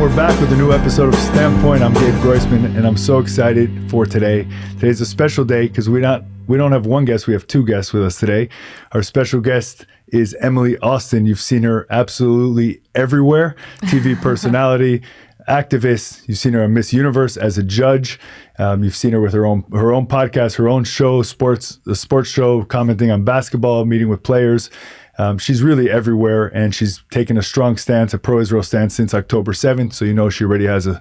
we're back with a new episode of Standpoint. I'm Gabe Groisman, and I'm so excited for today. Today's a special day because we don't have one guest, we have two guests with us today. Our special guest is Emily Austin. You've seen her absolutely everywhere. TV personality, activist. You've seen her on Miss Universe as a judge. You've seen her with her own podcast, her own show, a sports show, commenting on basketball, meeting with players. She's really everywhere, and she's taken a strong stance, a pro-Israel stance since October 7th. So you know she already has a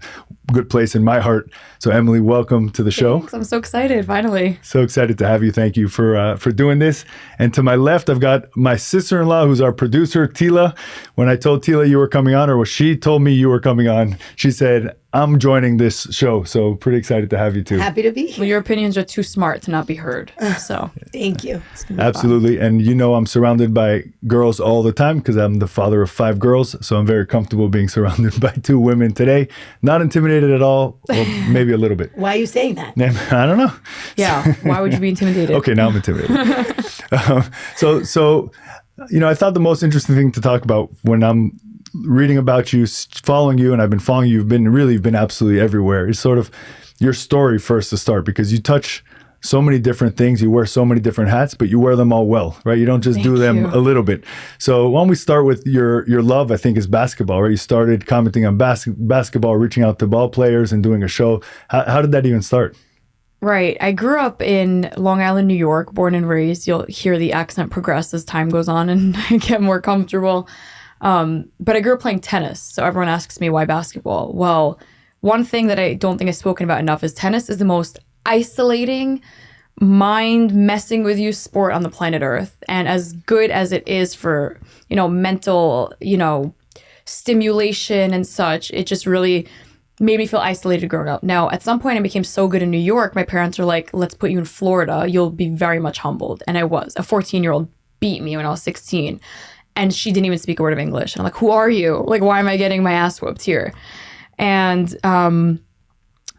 good place in my heart. So Emily, welcome to the show. Thanks. I'm so excited, finally. So excited to have you. Thank you for doing this. And to my left, I've got my sister-in-law, who's our producer, Tila. When I told Tila you were coming on, or she told me you were coming on, she said, I'm joining this show. So pretty excited to have you too. Happy to be here. Well, your opinions are too smart to not be heard. So Thank you. Absolutely. And you know I'm surrounded by girls all the time because I'm the father of 5 girls. So I'm very comfortable being surrounded by 2 women today. Not intimidated at all. Well, maybe a little bit. Why are you saying that? I don't know. yeah, why would you be intimidated? Okay, now I'm intimidated. So, you know, I thought the most interesting thing to talk about when I'm reading about you, following you, and I've been following you, you've been absolutely everywhere. It's sort of your story first to start, because you touch so many different things, you wear so many different hats, but you wear them all well, right? You don't just do them a little bit. So why don't we start with your love, I think, is basketball, right? You started commenting on basketball, reaching out to ball players and doing a show. How did that even start? Right. I grew up in Long Island, New York, born and raised. You'll hear the accent progress as time goes on and I get more comfortable. But I grew up playing tennis. So everyone asks me, why basketball? Well, one thing that I don't think I've spoken about enough is tennis is the most isolating, mind messing with you sport on the planet Earth. And as good as it is for, mental, stimulation and such, it just really made me feel isolated growing up. Now, at some point I became so good in New York, my parents were like, let's put you in Florida. You'll be very much humbled. And I was. A 14-year-old beat me when I was 16. And she didn't even speak a word of English. And I'm like, who are you? Like, why am I getting my ass whooped here? And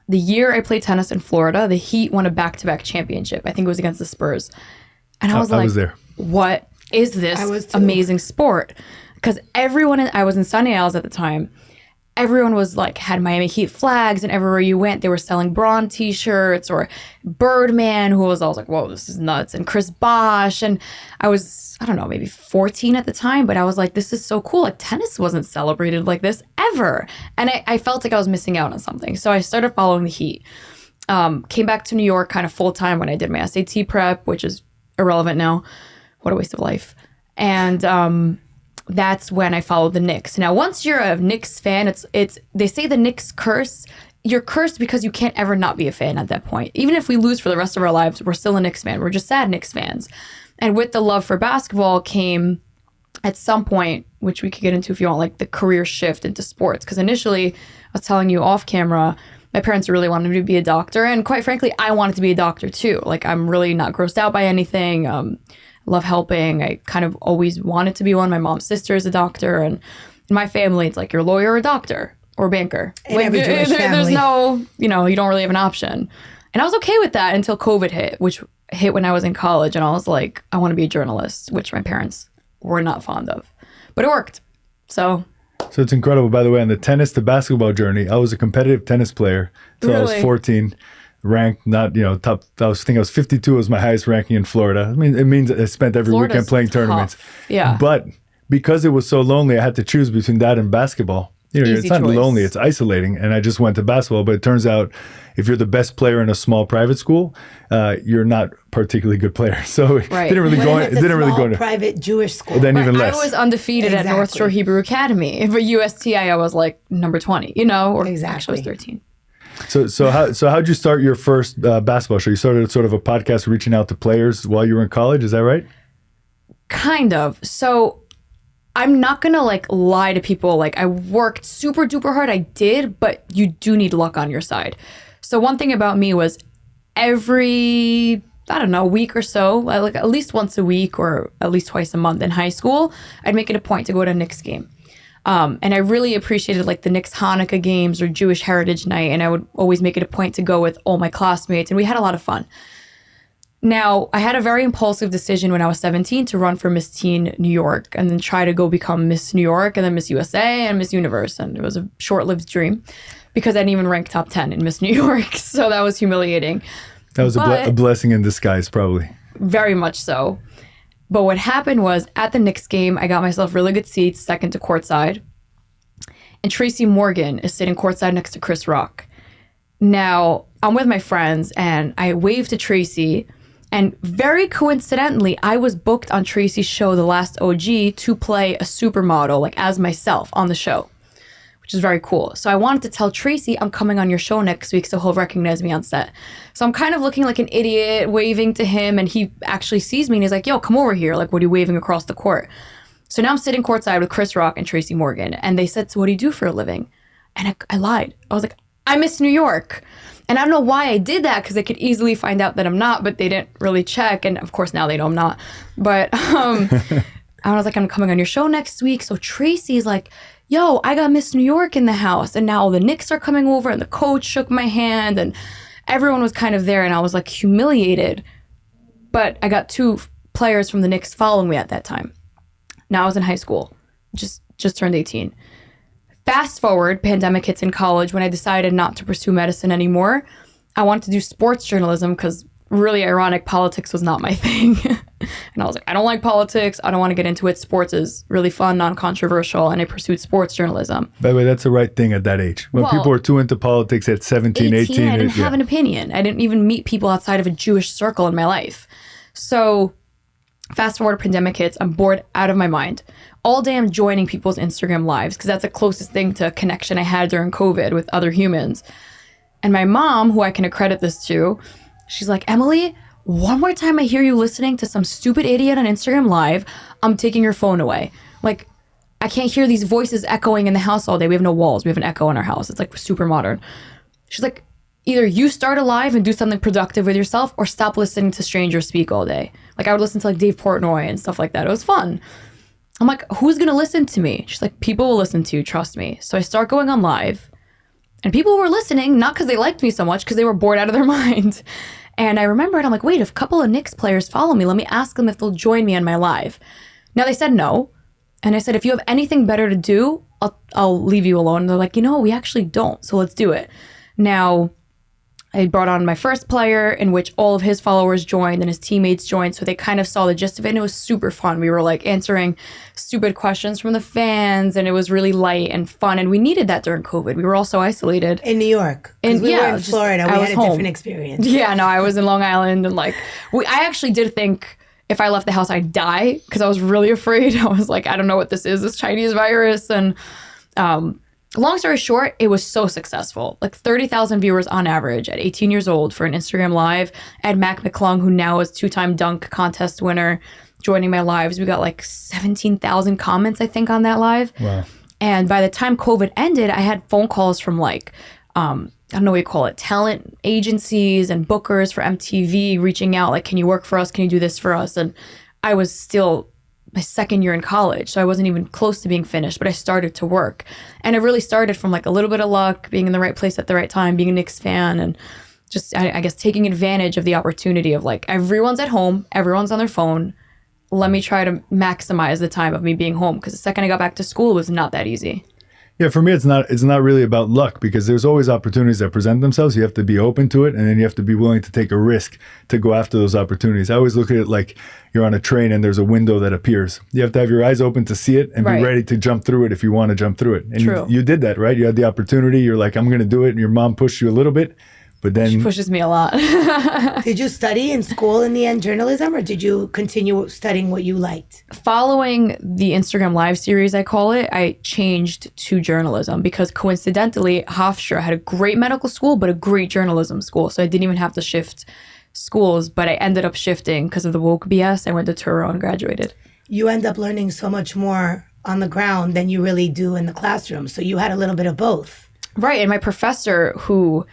the year I played tennis in Florida, the Heat won a back-to-back championship. I think it was against the Spurs. And I was like, there. What is this amazing sport? Because I was in Sunny Isles at the time. Everyone was like, had Miami Heat flags, and everywhere you went, they were selling Braun t-shirts or Birdman, I was like, whoa, this is nuts. And Chris Bosh. And I was, I don't know, maybe 14 at the time, but I was like, this is so cool. Like, tennis wasn't celebrated like this ever. And I felt like I was missing out on something. So I started following the Heat. Came back to New York kind of full time when I did my SAT prep, which is irrelevant now. What a waste of life. And that's when I followed the Knicks. Now, once you're a Knicks fan, it's they say the Knicks curse. You're cursed because you can't ever not be a fan at that point. Even if we lose for the rest of our lives, we're still a Knicks fan. We're just sad Knicks fans. And with the love for basketball came, at some point, which we could get into if you want, like the career shift into sports. Because initially, I was telling you off camera, my parents really wanted me to be a doctor. And quite frankly, I wanted to be a doctor too. Like, I'm really not grossed out by anything. Love helping. I kind of always wanted to be one. My mom's sister is a doctor, and in my family, it's like you're a lawyer or a doctor or a banker. In every Jewish family. There's no, you don't really have an option. And I was okay with that until COVID hit, which hit when I was in college, and I was like, I want to be a journalist, which my parents were not fond of, but it worked. So it's incredible. By the way, on the tennis to basketball journey, I was a competitive tennis player until I was 14. Ranked not, top. I was 52 was my highest ranking in Florida. I mean, it means I spent every Florida's weekend playing tournaments. Tough. Yeah. But because it was so lonely, I had to choose between that and basketball. Easy it's not choice. lonely, it's isolating. And I just went to basketball. But it turns out if you're the best player in a small private school, you're not a particularly good player. So it didn't really go into private Jewish school. Then even less. I was undefeated at North Shore Hebrew Academy. For USTA, I was like number 20, or actually I was 13. So how'd you start your first basketball show? You started sort of a podcast reaching out to players while you were in college. Is that right? Kind of. So I'm not going to lie to people. I worked super duper hard. I did, but you do need luck on your side. So one thing about me was every, week or so, at least once a week or at least twice a month in high school, I'd make it a point to go to a Knicks game. And I really appreciated the Knicks Hanukkah games or Jewish Heritage Night. And I would always make it a point to go with all my classmates. And we had a lot of fun. Now, I had a very impulsive decision when I was 17 to run for Miss Teen New York and then try to go become Miss New York and then Miss USA and Miss Universe. And it was a short-lived dream because I didn't even rank top 10 in Miss New York. So that was humiliating. That was a blessing in disguise, probably. Very much so. But what happened was at the Knicks game, I got myself really good seats, second to courtside. And Tracy Morgan is sitting courtside next to Chris Rock. Now, I'm with my friends and I waved to Tracy. And very coincidentally, I was booked on Tracy's show, The Last OG, to play a supermodel, like as myself on the show, which is very cool. So I wanted to tell Tracy, I'm coming on your show next week, so he'll recognize me on set. So I'm kind of looking like an idiot, waving to him, and he actually sees me and he's like, yo, come over here. Like, what are you waving across the court? So now I'm sitting courtside with Chris Rock and Tracy Morgan. And they said, so what do you do for a living? And I lied. I was like, I miss New York. And I don't know why I did that because they could easily find out that I'm not, but they didn't really check. And of course, now they know I'm not. But I was like, I'm coming on your show next week. So Tracy's like, yo, I got Miss New York in the house. And now all the Knicks are coming over and the coach shook my hand and everyone was kind of there. And I was like humiliated. But I got 2 players from the Knicks following me at that time. Now I was in high school, just turned 18. Fast forward, pandemic hits in college when I decided not to pursue medicine anymore. I wanted to do sports journalism because really ironic, politics was not my thing. And I was like, I don't like politics. I don't want to get into it. Sports is really fun, non-controversial. And I pursued sports journalism. By the way, that's the right thing at that age. When people are too into politics at 17, 18. I didn't have an opinion. I didn't even meet people outside of a Jewish circle in my life. So fast forward, pandemic hits. I'm bored out of my mind. All day I'm joining people's Instagram lives because that's the closest thing to a connection I had during COVID with other humans. And my mom, who I can accredit this to, she's like, Emily, one more time I hear you listening to some stupid idiot on Instagram Live, I'm taking your phone away. Like, I can't hear these voices echoing in the house all day. We have no walls. We have an echo in our house. It's like super modern. She's like, either you start a live and do something productive with yourself or stop listening to strangers speak all day. Like, I would listen to like Dave Portnoy and stuff like that. It was fun. I'm like, who's going to listen to me? She's like, people will listen to you. Trust me. So I start going on live. And people were listening, not because they liked me so much, because they were bored out of their mind. And I remembered, I'm like, wait, if a couple of Knicks players follow me, let me ask them if they'll join me on my live. Now, they said no. And I said, if you have anything better to do, I'll leave you alone. And they're like, we actually don't. So let's do it. Now, I brought on my first player in which all of his followers joined and his teammates joined. So they kind of saw the gist of it and it was super fun. We were like answering stupid questions from the fans and it was really light and fun. And we needed that during COVID. We were all so isolated. In New York. Because we were in Florida. We had a different experience. Yeah, no, I was in Long Island and like, I actually did think if I left the house, I'd die because I was really afraid. I was like, I don't know what this is, this Chinese virus. And long story short, it was so successful. Like 30,000 viewers on average at 18 years old for an Instagram Live. I had Mac McClung, who now is 2-time dunk contest winner, joining my lives. We got like 17,000 comments, I think, on that live. Wow. And by the time COVID ended, I had phone calls from like, I don't know what you call it, talent agencies and bookers for MTV reaching out, like, can you work for us? Can you do this for us? And I was still my second year in college, so I wasn't even close to being finished, but I started to work. And it really started from like a little bit of luck, being in the right place at the right time, being a Knicks fan, and just, I guess, taking advantage of the opportunity of like, everyone's at home, everyone's on their phone. Let me try to maximize the time of me being home, because the second I got back to school, it was not that easy. Yeah, for me, it's not really about luck, because there's always opportunities that present themselves. You have to be open to it, and then you have to be willing to take a risk to go after those opportunities. I always look at it like you're on a train and there's a window that appears. You have to have your eyes open to see it and be ready to jump through it if you want to jump through it. And you did that, right? You had the opportunity. You're like, I'm going to do it. And your mom pushed you a little bit, but then she pushes me a lot. Did you study in school in the end journalism, or did you continue studying what you liked? Following the Instagram Live series, I call it, I changed to journalism because coincidentally, Hofstra had a great medical school, but a great journalism school. So I didn't even have to shift schools, but I ended up shifting because of the woke BS. I went to Touro and graduated. You end up learning so much more on the ground than you really do in the classroom. So you had a little bit of both. Right. And my professor, who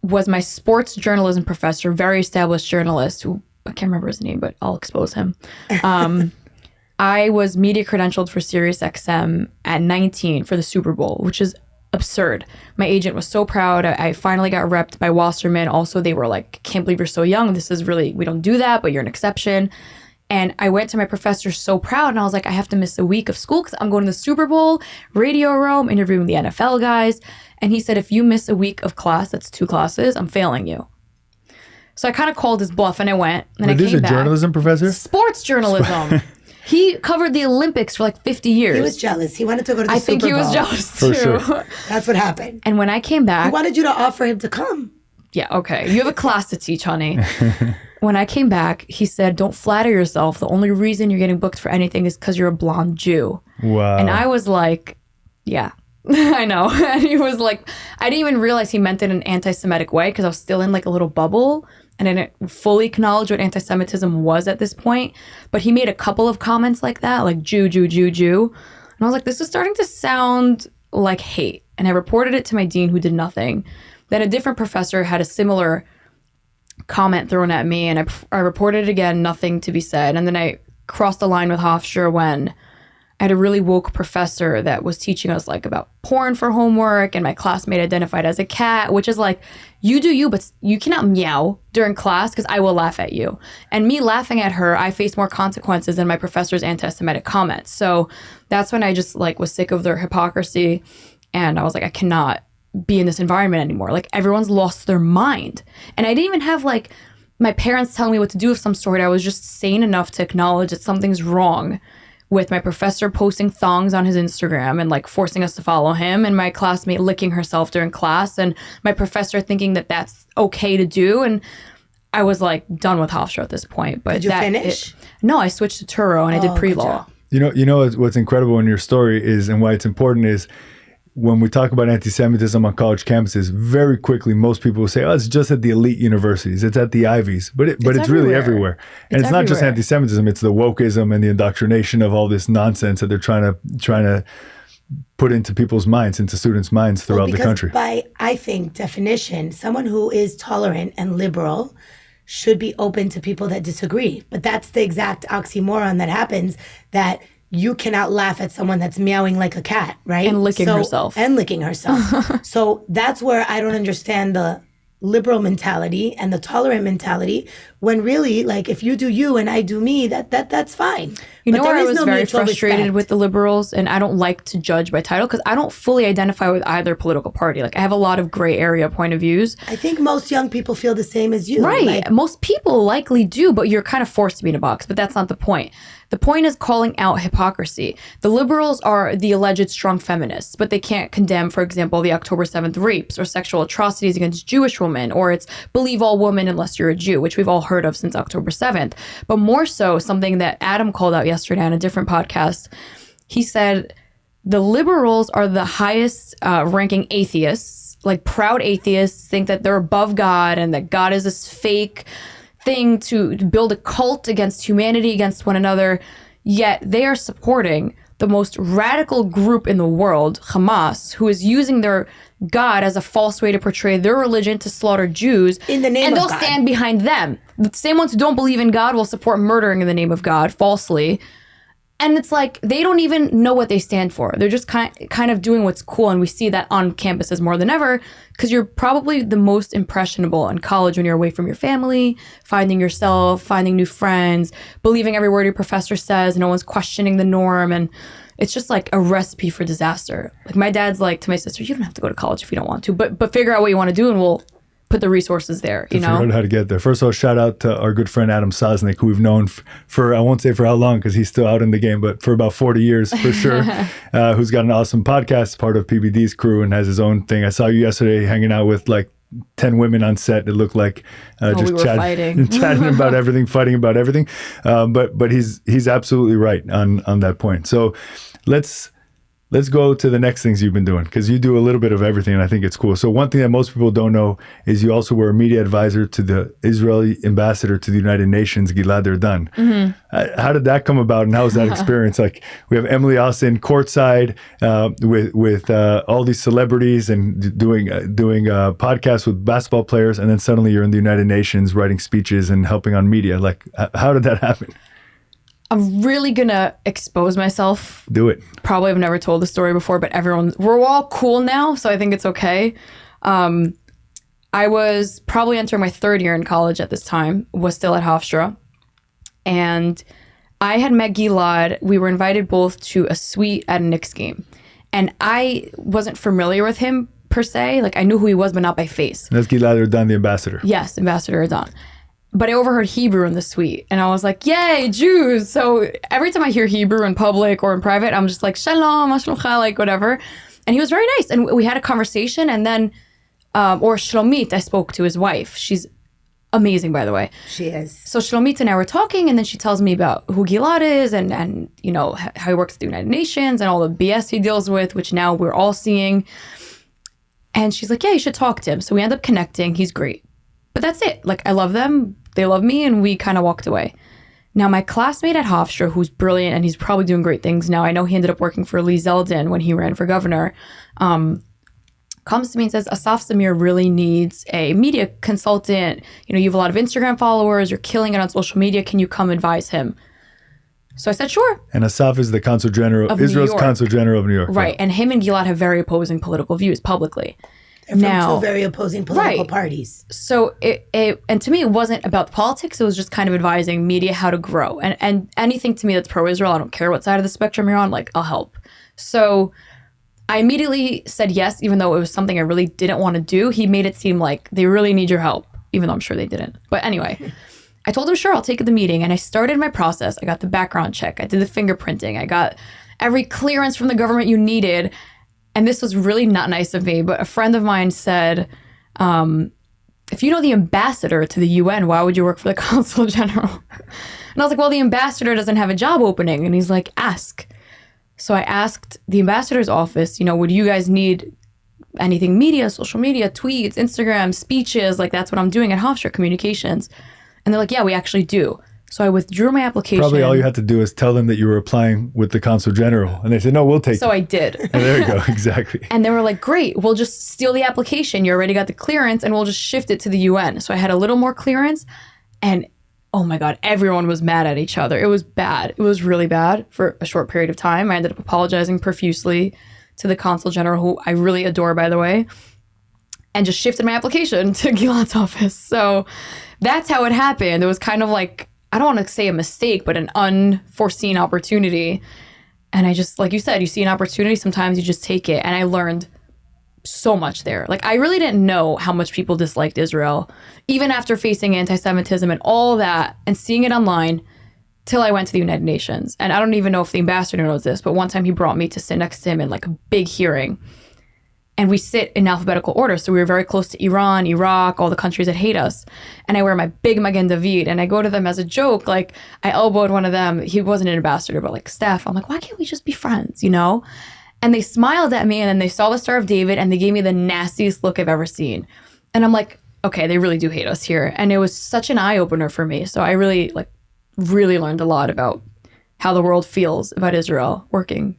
was my sports journalism professor, very established journalist, who I can't remember his name, but I'll expose him. I was media credentialed for SiriusXM at 19 for the Super Bowl, which is absurd. My agent was so proud. I finally got repped by Wasserman. Also, they were like, can't believe you're so young. This is really, we don't do that, but you're an exception. And I went to my professor so proud, and I was like, I have to miss a week of school because I'm going to the Super Bowl, Radio Row, I'm interviewing the NFL guys. And he said, if you miss a week of class, that's 2 classes, I'm failing you. So I kind of called his bluff, and I went. And I came back. This is a journalism professor? Sports journalism. He covered the Olympics for like 50 years. He was jealous. He wanted to go to the Super Bowl. I think he was jealous too. Sure. That's what happened. And when I came back... He wanted you to offer him to come. Yeah, okay. You have a class to teach, honey. When I came back, he said, don't flatter yourself. The only reason you're getting booked for anything is because you're a blonde Jew. Wow. And I was like, yeah, I know. And he was like, I didn't even realize he meant it in an anti-Semitic way because I was still in like a little bubble and I didn't fully acknowledge what anti-Semitism was at this point. But he made a couple of comments like that, like Jew, Jew, Jew, Jew. And I was like, this is starting to sound like hate. And I reported it to my dean, who did nothing. Then a different professor had a similar comment thrown at me, and I reported it again, nothing to be said. And then I crossed the line with Hofstra when I had a really woke professor that was teaching us like about porn for homework, and my classmate identified as a cat, which is like, you do you, but you cannot meow during class because I will laugh at you. And me laughing at her, I faced more consequences than my professor's anti-Semitic comments. So that's when I just like was sick of their hypocrisy, and I was like, I cannot be in this environment anymore. Like, everyone's lost their mind. And I didn't even have like my parents telling me what to do of some sort. I was just sane enough to acknowledge that something's wrong with my professor posting thongs on his Instagram and like forcing us to follow him, and my classmate licking herself during class, and my professor thinking that that's okay to do. And I was like done with Hofstra at this point. But did you finish? No, I switched to Turo and I did pre-law. You know what's incredible in your story is, and why it's important is, when we talk about anti-Semitism on college campuses, very quickly most people will say, oh, it's just at the elite universities, it's at the Ivies, but it's really everywhere. And it's not just anti-Semitism, it's the wokeism and the indoctrination of all this nonsense that they're trying to put into people's minds, into students' minds throughout the country. By, I think, definition, someone who is tolerant and liberal should be open to people that disagree. But that's the exact oxymoron that happens, that you cannot laugh at someone that's meowing like a cat, right? And licking herself. And licking herself. So that's where I don't understand the liberal mentality and the tolerant mentality, when really, like, if you do you and I do me, that's fine. You know where I was very frustrated with the liberals, and I don't like to judge by title because I don't fully identify with either political party. Like, I have a lot of gray area point of views. I think most young people feel the same as you. Right. Like, most people likely do, but you're kind of forced to be in a box. But that's not the point. The point is calling out hypocrisy. The liberals are the alleged strong feminists, but they can't condemn, for example, the October 7th rapes or sexual atrocities against Jewish women, or it's believe all women unless you're a Jew, which we've all heard of since October 7th. But more so, something that Adam called out yesterday on a different podcast, he said the liberals are the highest ranking atheists, like proud atheists, think that they're above God and that God is this fake thing to build a cult against humanity, against one another, yet they are supporting the most radical group in the world, Hamas, who is using their God as a false way to portray their religion to slaughter Jews. In the name of God. And they'll stand behind them. The same ones who don't believe in God will support murdering in the name of God falsely. And it's like, they don't even know what they stand for. They're just kind of doing what's cool. And we see that on campuses more than ever, because you're probably the most impressionable in college when you're away from your family, finding yourself, finding new friends, believing every word your professor says, no one's questioning the norm. And it's just like a recipe for disaster. Like, my dad's like to my sister, you don't have to go to college if you don't want to, but figure out what you want to do and we'll put the resources there, you know? Figure out how to get there. First of all, shout out to our good friend Adam Sosnick, who we've known for I won't say for how long because he's still out in the game, but for about 40 years for sure, who's got an awesome podcast, part of PBD's crew, and has his own thing. I saw you yesterday hanging out with like 10 women on set. It looked like just chatting about everything, fighting about everything. But he's absolutely right on that point. So let's go to the next things you've been doing, because you do a little bit of everything, and I think it's cool. So one thing that most people don't know is you also were a media advisor to the Israeli ambassador to the United Nations, Gilad Erdan. Mm-hmm. How did that come about, and how was that experience? Like, we have Emily Austin courtside with all these celebrities and doing podcasts with basketball players, and then suddenly you're in the United Nations writing speeches and helping on media. Like, how did that happen? I'm really gonna expose myself. Do it. Probably have never told the story before, but we're all cool now, so I think it's okay. I was probably entering my third year in college at this time, was still at Hofstra. And I had met Gilad. We were invited both to a suite at a Knicks game. And I wasn't familiar with him per se. Like, I knew who he was, but not by face. That's Gilad Erdan, the ambassador. Yes, Ambassador Erdan. But I overheard Hebrew in the suite. And I was like, yay, Jews. So every time I hear Hebrew in public or in private, I'm just like, shalom, mashlomcha, like whatever. And he was very nice. And we had a conversation. And then, or Shlomit, I spoke to his wife. She's amazing, by the way. She is. So Shlomit and I were talking, and then she tells me about who Gilad is and you know, how he works at the United Nations and all the BS he deals with, which now we're all seeing. And she's like, yeah, you should talk to him. So we end up connecting. He's great. But that's it. Like, I love them. They love me. And we kind of walked away. Now, my classmate at Hofstra, who's brilliant, and he's probably doing great things now. I know he ended up working for Lee Zeldin when he ran for governor. Comes to me and says, Asaf Samir really needs a media consultant. You know, you have a lot of Instagram followers. You're killing it on social media. Can you come advise him? So I said, sure. And Asaf is the Consul General, of Israel's Consul General of New York. Right. And him and Gilad have very opposing political views publicly. They're from two very opposing political parties. So and to me, it wasn't about the politics. It was just kind of advising media how to grow. And anything to me that's pro-Israel, I don't care what side of the spectrum you're on, like, I'll help. So I immediately said yes, even though it was something I really didn't want to do. He made it seem like they really need your help, even though I'm sure they didn't. But anyway, I told him, sure, I'll take the meeting. And I started my process. I got the background check. I did the fingerprinting. I got every clearance from the government you needed. And this was really not nice of me, but a friend of mine said, if you know the ambassador to the UN, why would you work for the Consul General? And I was like, well, the ambassador doesn't have a job opening. And he's like, ask. So I asked the ambassador's office, you know, would you guys need anything media, social media, tweets, Instagram, speeches? Like, that's what I'm doing at Hofstra Communications. And they're like, yeah, we actually do. So I withdrew my application. Probably all you had to do is tell them that you were applying with the Consul General. And they said, no, we'll take it. So I did. And there you go. Exactly. And they were like, great, we'll just steal the application. You already got the clearance and we'll just shift it to the UN. So I had a little more clearance. And oh my God, everyone was mad at each other. It was bad. It was really bad for a short period of time. I ended up apologizing profusely to the Consul General, who I really adore, by the way, and just shifted my application to Gilad's office. So that's how it happened. It was kind of like, I don't want to say a mistake, but an unforeseen opportunity. And I just, like you said, you see an opportunity, sometimes you just take it. And I learned so much there. Like, I really didn't know how much people disliked Israel, even after facing anti-Semitism and all that and seeing it online, till I went to the United Nations. And I don't even know if the ambassador knows this, but one time he brought me to sit next to him in like a big hearing. And we sit in alphabetical order. So we were very close to Iran, Iraq, all the countries that hate us. And I wear my big Magen David and I go to them as a joke. Like, I elbowed one of them. He wasn't an ambassador, but like staff. I'm like, why can't we just be friends, you know? And they smiled at me and then they saw the Star of David and they gave me the nastiest look I've ever seen. And I'm like, okay, they really do hate us here. And it was such an eye opener for me. So I really learned a lot about how the world feels about Israel working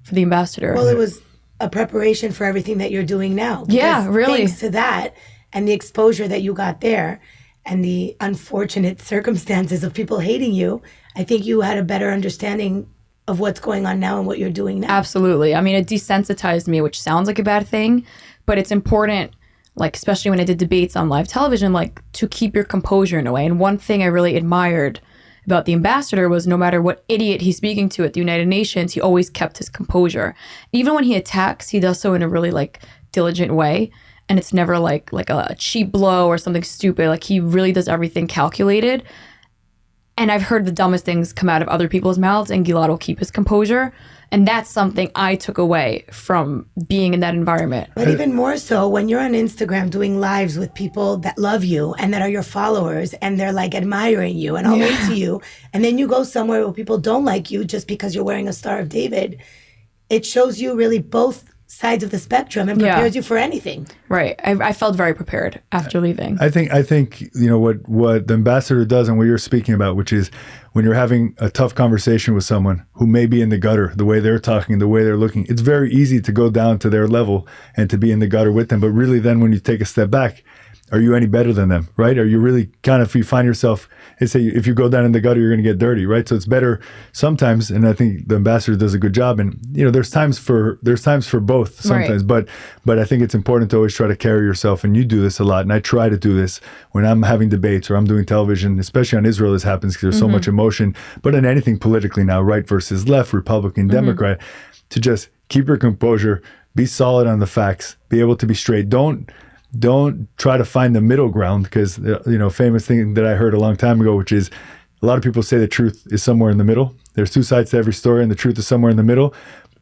for the ambassador. Well, it was a preparation for everything that you're doing now. Yeah, really. Thanks to that and the exposure that you got there and the unfortunate circumstances of people hating you, I think you had a better understanding of what's going on now and what you're doing now. Absolutely. I mean, it desensitized me, which sounds like a bad thing, but it's important, like, especially when I did debates on live television, like, to keep your composure in a way. And one thing I really admired about the ambassador was no matter what idiot he's speaking to at the United Nations, he always kept his composure. Even when he attacks, he does so in a really, like, diligent way. And it's never like a cheap blow or something stupid. Like, he really does everything calculated. And I've heard the dumbest things come out of other people's mouths, and Gilad will keep his composure. And that's something I took away from being in that environment. But even more so, when you're on Instagram doing lives with people that love you and that are your followers, and they're like admiring you and all into you, and then you go somewhere where people don't like you just because you're wearing a Star of David, it shows you really both sides of the spectrum and prepares you for anything. Right. I felt very prepared after leaving. I think you know what the ambassador does and what you're speaking about, which is when you're having a tough conversation with someone who may be in the gutter, the way they're talking, the way they're looking, it's very easy to go down to their level and to be in the gutter with them. But really then when you take a step back are you any better than them, right? Are you really kind of, if you find yourself, they say if you go down in the gutter, you're going to get dirty, right? So it's better sometimes, and I think the ambassador does a good job. And there's times for both sometimes, right. but I think it's important to always try to carry yourself. And you do this a lot, and I try to do this when I'm having debates or I'm doing television, especially on Israel. This happens because there's so much emotion. But in anything politically now, right versus left, Republican, Democrat, to just keep your composure, be solid on the facts, be able to be straight. Don't try to find the middle ground, because famous thing that I heard a long time ago, which is a lot of people say the truth is somewhere in the middle. There's two sides to every story, and the truth is somewhere in the middle.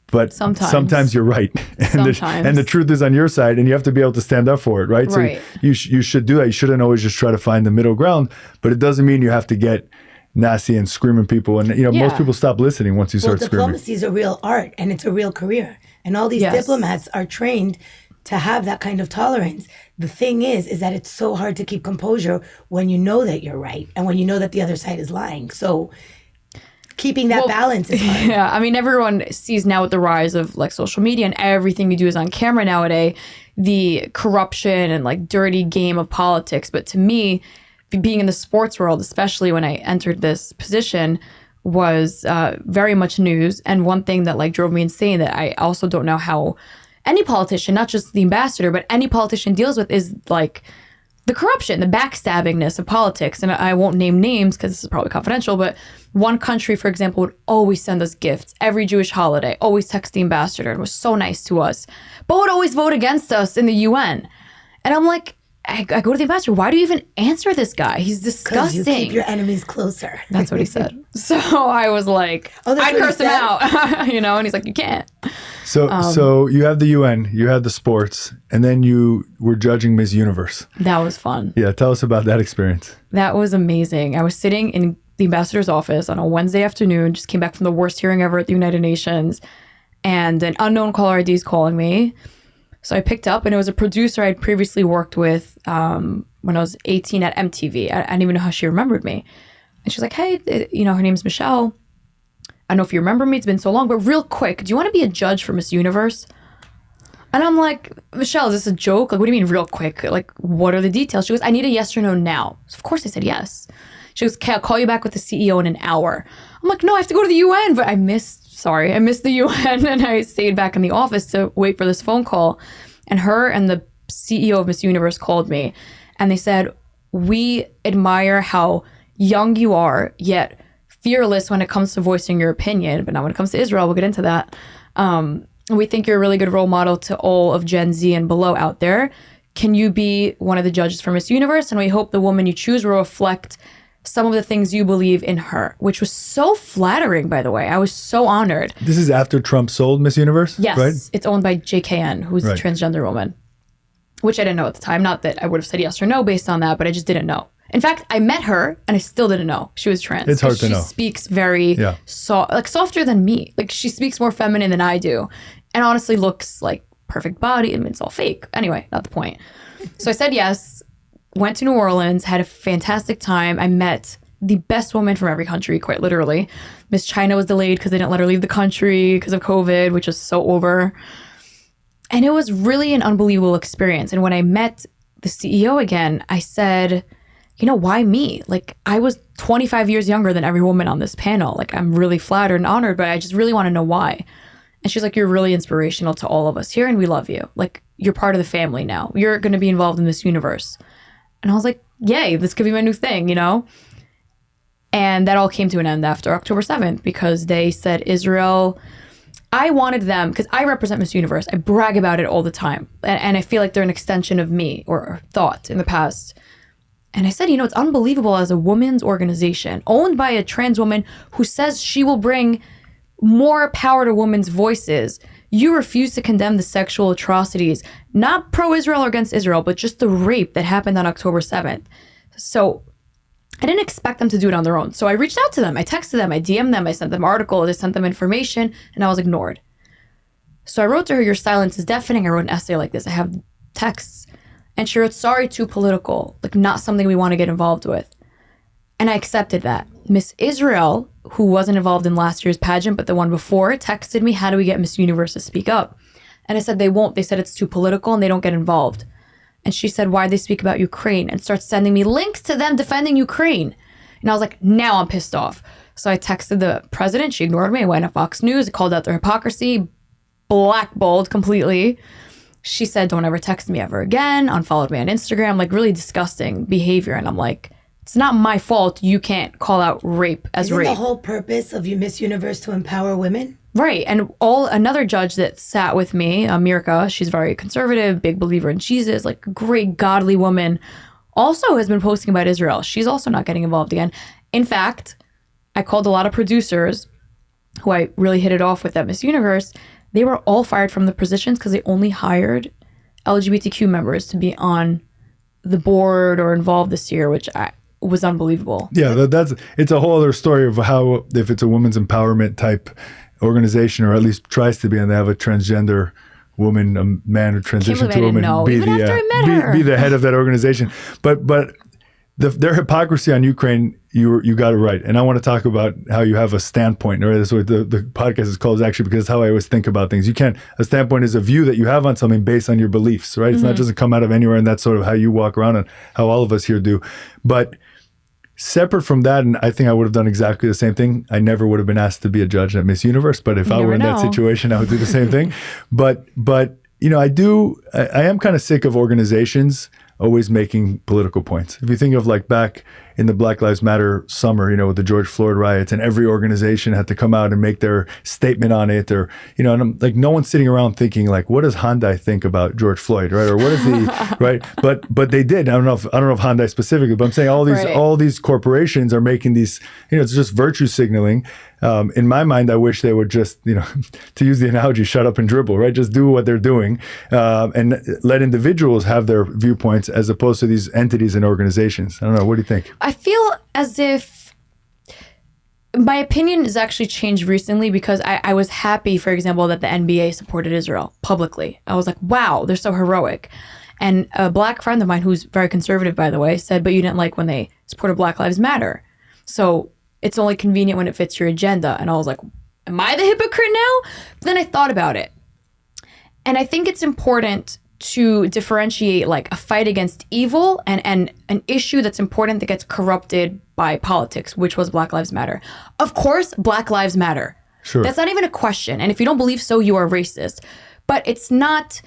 But sometimes you're right, and the truth is on your side, and you have to be able to stand up for it, right? Right. So you should do that. You shouldn't always just try to find the middle ground, but it doesn't mean you have to get nasty and screaming people. And most people stop listening once you start screaming. Diplomacy is a real art, and it's a real career, and all these diplomats are trained to have that kind of tolerance. The thing is that it's so hard to keep composure when you know that you're right and when you know that the other side is lying. So keeping that balance is hard. Yeah, I mean, everyone sees now with the rise of like social media and everything you do is on camera nowadays, the corruption and like dirty game of politics. But to me, being in the sports world, especially when I entered this position, was very much news. And one thing that like drove me insane that I also don't know how any politician, not just the ambassador, but any politician deals with, is like the corruption, the backstabbingness of politics. And I won't name names because this is probably confidential, but one country, for example, would always send us gifts every Jewish holiday, always text the ambassador and was so nice to us, but would always vote against us in the UN. And I'm like, I go to the ambassador, why do you even answer this guy? He's disgusting. Because you keep your enemies closer. That's what he said. So I was like, I cursed him out, and he's like, you can't. So you have the UN, you had the sports, and then you were judging Miss Universe. That was fun. Yeah, tell us about that experience. That was amazing. I was sitting in the ambassador's office on a Wednesday afternoon, just came back from the worst hearing ever at the United Nations, and an unknown caller ID is calling me. So I picked up, and it was a producer I'd previously worked with when I was 18 at MTV. I didn't even know how she remembered me. And she's like, hey, her name's Michelle. I don't know if you remember me. It's been so long, but real quick, do you want to be a judge for Miss Universe? And I'm like, Michelle, is this a joke? Like, what do you mean real quick? Like, what are the details? She goes, I need a yes or no now. So of course I said yes. She goes, okay, I'll call you back with the CEO in an hour. I'm like, no, I have to go to the UN, but I missed the UN, and I stayed back in the office to wait for this phone call. And her and the CEO of Miss Universe called me, and they said, we admire how young you are, yet fearless when it comes to voicing your opinion, but not when it comes to Israel. We'll get into that. We think you're a really good role model to all of Gen Z and below out there. Can you be one of the judges for Miss Universe? And we hope the woman you choose will reflect some of the things you believe in her, which was so flattering, by the way. I was so honored. This is after Trump sold Miss Universe? Yes. Right? It's owned by JKN, who's a transgender woman, which I didn't know at the time. Not that I would have said yes or no based on that, but I just didn't know. In fact, I met her and I still didn't know she was trans. It's hard to know. She speaks very softer than me. Like, she speaks more feminine than I do, and honestly looks like perfect body. I mean, it's all fake. Anyway, not the point. So I said yes. Went to New Orleans, had a fantastic time. I met the best woman from every country, quite literally. Miss China was delayed because they didn't let her leave the country because of COVID, which is so over. And it was really an unbelievable experience. And when I met the CEO again, I said, why me? Like, I was 25 years younger than every woman on this panel. Like, I'm really flattered and honored, but I just really want to know why. And she's like, you're really inspirational to all of us here, and we love you. Like, you're part of the family now. You're going to be involved in this universe. And I was like, yay, this could be my new thing, And that all came to an end after October 7th because they said Israel, I wanted them, because I represent Miss Universe. I brag about it all the time. And I feel like they're an extension of me or thought in the past. And I said, it's unbelievable as a women's organization owned by a trans woman who says she will bring more power to women's voices. You refuse to condemn the sexual atrocities, not pro-Israel or against Israel, but just the rape that happened on October 7th. So I didn't expect them to do it on their own. So I reached out to them. I texted them. I DM'd them. I sent them articles. I sent them information, and I was ignored. So I wrote to her, your silence is deafening. I wrote an essay like this. I have texts. And she wrote, sorry, too political. Like, not something we want to get involved with. And I accepted that. Miss Israel, who wasn't involved in last year's pageant, but the one before, texted me, how do we get Miss Universe to speak up? And I said, they won't. They said it's too political and they don't get involved. And she said, why they speak about Ukraine, and starts sending me links to them defending Ukraine. And I was like, now I'm pissed off. So I texted the president. She ignored me. I went to Fox News. I called out their hypocrisy, blackballed completely. She said, don't ever text me ever again, unfollowed me on Instagram, like really disgusting behavior. And I'm like, it's not my fault you can't call out rape as Isn't rape. the whole purpose of Miss Universe to empower women? Right. And another judge that sat with me, Mirka, she's very conservative, big believer in Jesus, like a great godly woman, also has been posting about Israel. She's also not getting involved again. In fact, I called a lot of producers who I really hit it off with at Miss Universe. They were all fired from the positions because they only hired LGBTQ members to be on the board or involved this year, which was unbelievable. Yeah, it's a whole other story of how, if it's a women's empowerment type organization, or at least tries to be, and they have a transgender woman, a man who transitioned to a woman, be the head of that organization. But their hypocrisy on Ukraine, you got it right. And I want to talk about how you have a standpoint, or that's what the podcast is called, actually, because it's how I always think about things. A standpoint is a view that you have on something based on your beliefs, right? It's not just come out of anywhere, and that's sort of how you walk around and how all of us here do. But separate from that, and I think I would have done exactly the same thing. I never would have been asked to be a judge at Miss Universe, but if I were in that situation, I would do the same thing. But I am kind of sick of organizations always making political points. If you think of like back in the Black Lives Matter summer, with the George Floyd riots, and every organization had to come out and make their statement on it, or, and I'm like, no one's sitting around thinking like, what does Hyundai think about George Floyd, right? Or what is the, right? But they did. I don't know if Hyundai specifically, but I'm saying all these corporations are making these, it's just virtue signaling. In my mind, I wish they would just, to use the analogy, shut up and dribble, right? Just do what they're doing, and let individuals have their viewpoints as opposed to these entities and organizations. I don't know. What do you think? I feel as if my opinion has actually changed recently, because I was happy, for example, that the NBA supported Israel publicly. I was like, wow, they're so heroic. And a black friend of mine, who's very conservative, by the way, said, but you didn't like when they supported Black Lives Matter. So it's only convenient when it fits your agenda. And I was like, am I the hypocrite now? But then I thought about it. And I think it's important to differentiate like a fight against evil and an issue that's important that gets corrupted by politics, which was Black Lives Matter. Of course, Black Lives Matter. Sure. That's not even a question. And if you don't believe so, you are racist. But it's not.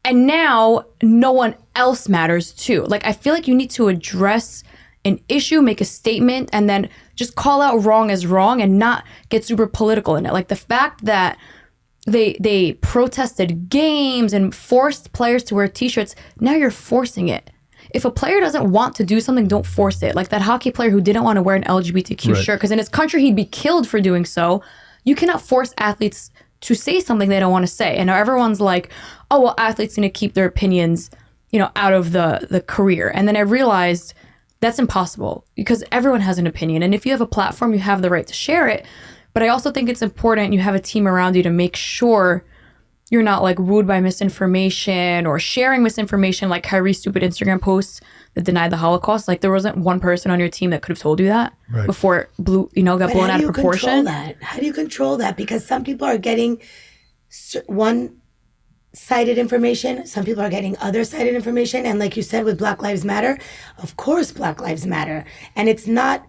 And now no one else matters too. Like, I feel like you need to address an issue, make a statement, and then just call out wrong as wrong and not get super political in it. Like the fact that they protested games and forced players to wear t-shirts, now you're forcing it. If a player doesn't want to do something, don't force it. Like that hockey player who didn't want to wear an LGBTQ shirt because in his country he'd be killed for doing so. You cannot force athletes to say something they don't want to say. And now everyone's like, oh, well, athletes need to keep their opinions, out of the career. And then I realized that's impossible, because everyone has an opinion. And if you have a platform, you have the right to share it. But I also think it's important you have a team around you to make sure you're not like wooed by misinformation or sharing misinformation, like Kyrie's stupid Instagram posts that denied the Holocaust. Like there wasn't one person on your team that could have told you that before it got blown out of proportion. How do you control that? Because some people are getting one-sided information. Some people are getting other-sided information. And like you said with Black Lives Matter, of course Black Lives Matter. And it's not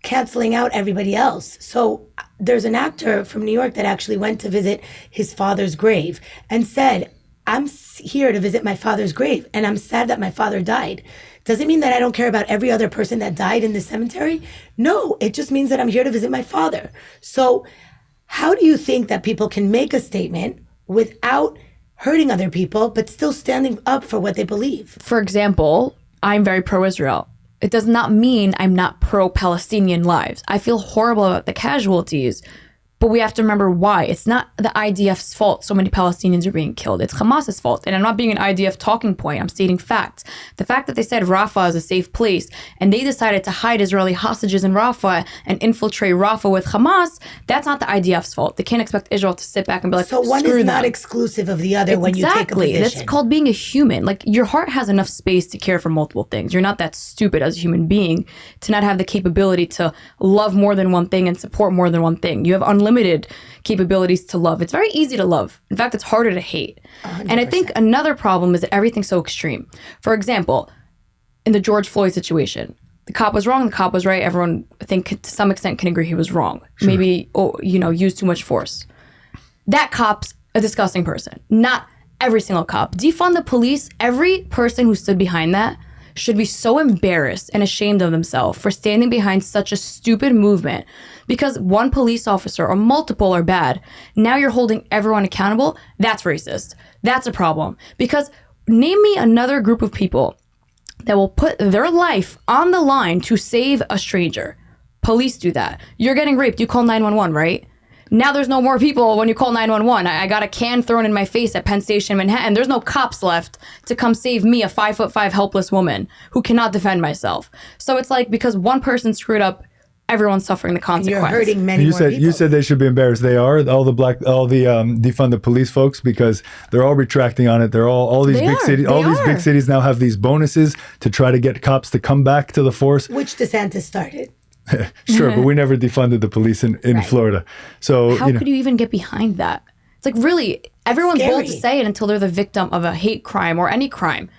canceling out everybody else. So there's an actor from New York that actually went to visit his father's grave and said, I'm here to visit my father's grave, and I'm sad that my father died. Does it mean that I don't care about every other person that died in the cemetery? No, it just means that I'm here to visit my father. So how do you think that people can make a statement without hurting other people, but still standing up for what they believe? For example, I'm very pro-Israel. It does not mean I'm not pro-Palestinian lives. I feel horrible about the casualties, but we have to remember why. It's not the IDF's fault so many Palestinians are being killed. It's Hamas's fault. And I'm not being an IDF talking point. I'm stating facts. The fact that they said Rafah is a safe place and they decided to hide Israeli hostages in Rafah and infiltrate Rafah with Hamas, that's not the IDF's fault. They can't expect Israel to sit back and be like, so one is not exclusive of the other when you take a position. That's called being a human. Like your heart has enough space to care for multiple things. You're not that stupid as a human being to not have the capability to love more than one thing and support more than one thing. You have unlimited unlimited capabilities to love. It's very easy to love. In fact, it's harder to hate. 100%. And I think another problem is that everything's so extreme. For example, in the George Floyd situation, the cop was wrong, the cop was right. Everyone, I think, to some extent can agree he was wrong. Sure. Maybe, used too much force. That cop's a disgusting person. Not every single cop. Defund the police. Every person who stood behind that should be so embarrassed and ashamed of themselves for standing behind such a stupid movement. Because one police officer or multiple are bad. Now you're holding everyone accountable. That's racist. That's a problem. Because name me another group of people that will put their life on the line to save a stranger. Police do that. You're getting raped. You call 911, right? Now there's no more people when you call 911. I got a can thrown in my face at Penn Station, Manhattan. There's no cops left to come save me, a 5'5" helpless woman who cannot defend myself. So it's like, because one person screwed up, everyone's suffering the consequence. You're hurting many more people. You said they should be embarrassed. They are, all the defund the police folks, because they're all retracting on it. They're all these big cities. All these big cities now have these bonuses to try to get cops to come back to the force. Which DeSantis started. Sure, but we never defunded the police in right. Florida. So how could you even get behind that? It's like, really, everyone's bold to say it until they're the victim of a hate crime or any crime.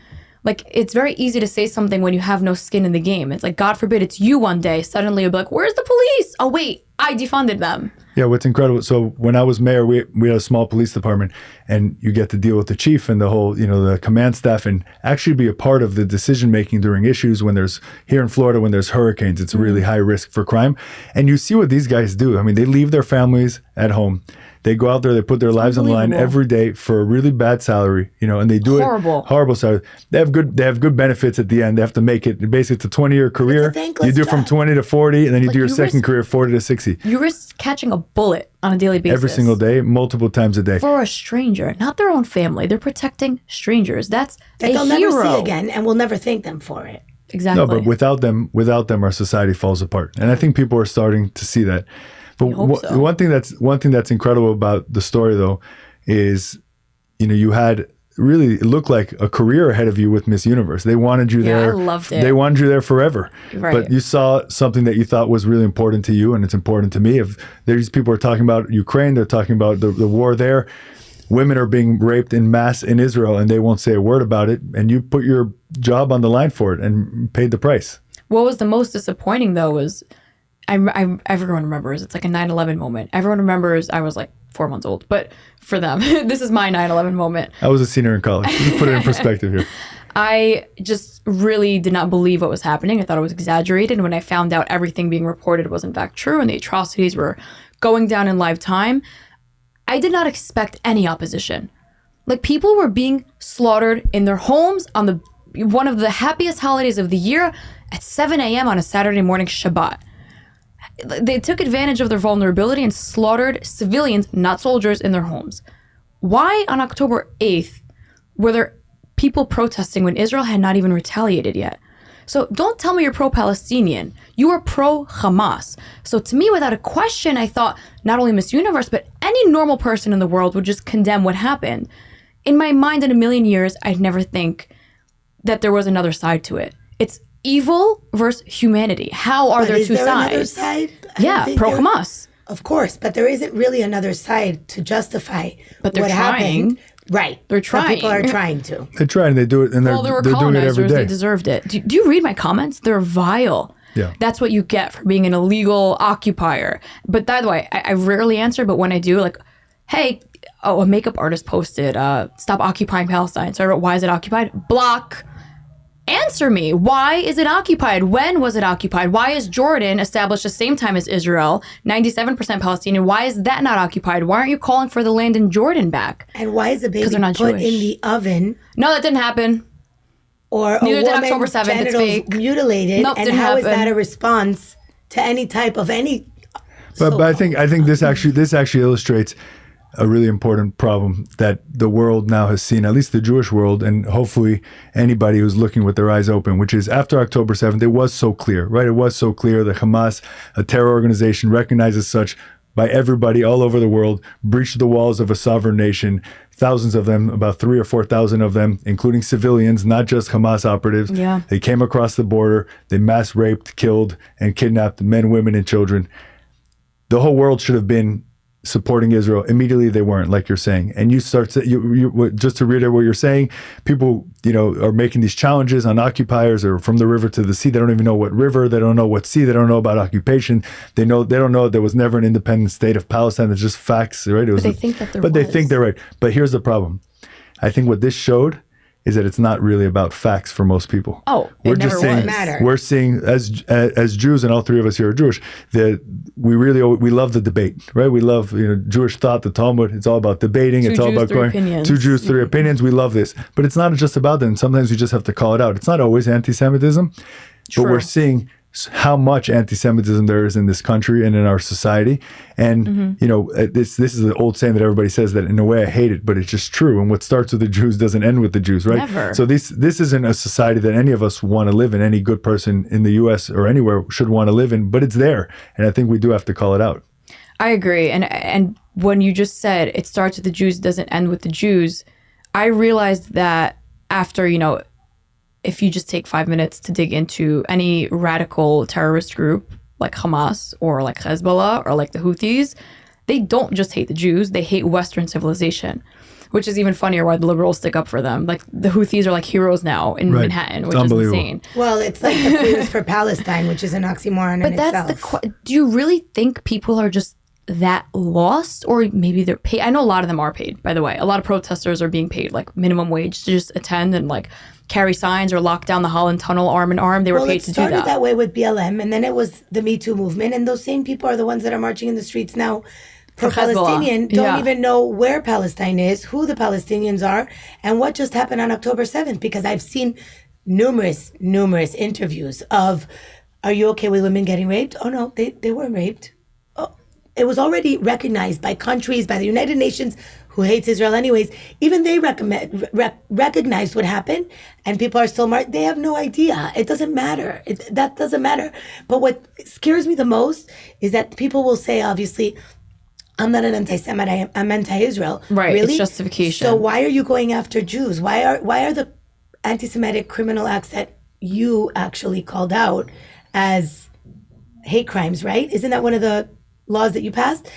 Like, it's very easy to say something when you have no skin in the game. It's like, God forbid, it's you one day. Suddenly you'll be like, where's the police? Oh, wait, I defunded them. Yeah, what's incredible. So when I was mayor, we had a small police department, and you get to deal with the chief and the whole, the command staff, and actually be a part of the decision making during issues here in Florida, when there's hurricanes. It's a really high risk for crime. And you see what these guys do. I mean, they leave their families at home. They go out there, they put their lives on the line every day for a really bad salary, and they do horrible salary. They have good benefits at the end. They have to make it basically, it's a 20-year career. You do from 20 to 40, and then you do your second career 40 to 60. You risk catching a bullet on a daily basis. Every single day, multiple times a day. For a stranger, not their own family. They're protecting strangers. That's that they'll never see again, and we'll never thank them for it. Exactly. No, but without them, our society falls apart. And I think people are starting to see that. But one thing that's incredible about the story, though, is you had really, it looked like a career ahead of you with Miss Universe. They wanted you there. I loved it. They wanted you there forever. Right. But you saw something that you thought was really important to you, and it's important to me. If these people are talking about Ukraine, they're talking about the war there. Women are being raped in mass in Israel, and they won't say a word about it. And you put your job on the line for it and paid the price. What was the most disappointing, though, was everyone remembers. It's like a 9/11 moment. Everyone remembers I was like 4 months old. But for them, this is my 9/11 moment. I was a senior in college. Just put it in perspective here. I just really did not believe what was happening. I thought it was exaggerated. And when I found out everything being reported was in fact true and the atrocities were going down in live time, I did not expect any opposition. Like, people were being slaughtered in their homes on one of the happiest holidays of the year at 7 a.m. on a Saturday morning, Shabbat. They took advantage of their vulnerability and slaughtered civilians, not soldiers, in their homes. Why on October 8th were there people protesting when Israel had not even retaliated yet? So don't tell me you're pro-Palestinian. You are pro-Hamas. So to me, without a question, I thought not only Miss Universe, but any normal person in the world would just condemn what happened. In my mind, in a million years, I'd never think that there was another side to it. It's evil versus humanity. How are there two sides? Another side? Yeah, pro-Hamas. Of course, but there isn't really another side to justify but they're what trying. Happened. Right. They're trying. But people are trying to. They try and they do it, and they're doing it every day. They deserved it. Do you read my comments? They're vile. Yeah. That's what you get for being an illegal occupier. But by the way, I rarely answer, but when I do, like, hey, a makeup artist posted, stop occupying Palestine. So I wrote, why is it occupied? Block. Answer me. Why is it occupied? When was it occupied? Why is Jordan established the same time as Israel, 97% Palestinian? Why is that not occupied? Why aren't you calling for the land in Jordan back? And why is a baby put Jewish. in the oven? No, that didn't happen. Or a Neither did woman's October 7th. genitals It's fake. Mutilated? Nope, and didn't how happen. Is that a response to any type of any? But I think this actually illustrates a really important problem that the world now has seen, at least the Jewish world, and hopefully anybody who's looking with their eyes open, which is after October 7th, it was so clear, right? It was so clear that Hamas, a terror organization recognized as such by everybody all over the world, breached the walls of a sovereign nation, thousands of them, about 3,000 or 4,000 of them, including civilians, not just Hamas operatives. Yeah. They came across the border, they mass raped, killed, and kidnapped men, women, and children. The whole world should have been supporting Israel, immediately they weren't, like you're saying. And you start to, just to reiterate what you're saying, people, are making these challenges on occupiers or from the river to the sea. They don't even know what river, they don't know what sea, they don't know about occupation. They don't know there was never an independent state of Palestine. It's just facts, right? But they think that there was. But they think they're right. But here's the problem. I think what this showed is that it's not really about facts for most people. Oh, we're it just never saying, was. Matter. We're seeing as Jews, and all three of us here are Jewish, that we love the debate, right? We love Jewish thought, the Talmud. It's all about debating. It's all about going 2 Jews, 3 opinions. We love this, but it's not just about them. Sometimes we just have to call it out. It's not always anti-Semitism, but we're seeing how much anti-Semitism there is in this country and in our society. And, this is the old saying that everybody says that in a way I hate it, but it's just true. And what starts with the Jews doesn't end with the Jews, right? Never. So this isn't a society that any of us want to live in. Any good person in the U.S. or anywhere should want to live in, but it's there. And I think we do have to call it out. I agree. And when you just said it starts with the Jews, doesn't end with the Jews, I realized that after, if you just take 5 minutes to dig into any radical terrorist group like Hamas or like Hezbollah or like the Houthis, they don't just hate the Jews, they hate Western civilization, which is even funnier why the liberals stick up for them. Like the Houthis are like heroes now in Manhattan, which is insane. Well, it's like the Queers for Palestine, which is an oxymoron in itself. But do you really think people are just that lost, or maybe they're paid? I know a lot of them are paid, by the way. A lot of protesters are being paid like minimum wage to just attend and like carry signs or lock down the Holland Tunnel arm in arm. They were paid to do that. It started that way with BLM, and then it was the Me Too movement, and those same people are the ones that are marching in the streets now for Palestinian, don't even know where Palestine is, who the Palestinians are, and what just happened on October 7th, because I've seen numerous interviews of, are you okay with women getting raped? Oh no, they were raped. It was already recognized by countries, by the United Nations, who hates Israel anyways. Even they recognized what happened, and people are still they have no idea. It doesn't matter. That doesn't matter. But what scares me the most is that people will say, obviously, I'm not an anti-Semite, I'm anti-Israel. Right, really? It's justification. So why are you going after Jews? Why are the anti-Semitic criminal acts that you actually called out as hate crimes, right? Isn't that one of the laws that you passed?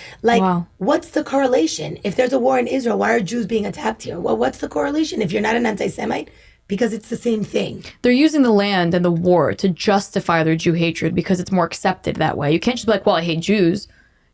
What's the correlation? If there's a war in Israel, why are Jews being attacked here? Well, what's the correlation if you're not an anti-Semite? Because it's the same thing. They're using the land and the war to justify their Jew hatred because it's more accepted that way. You can't just be like, well, I hate Jews.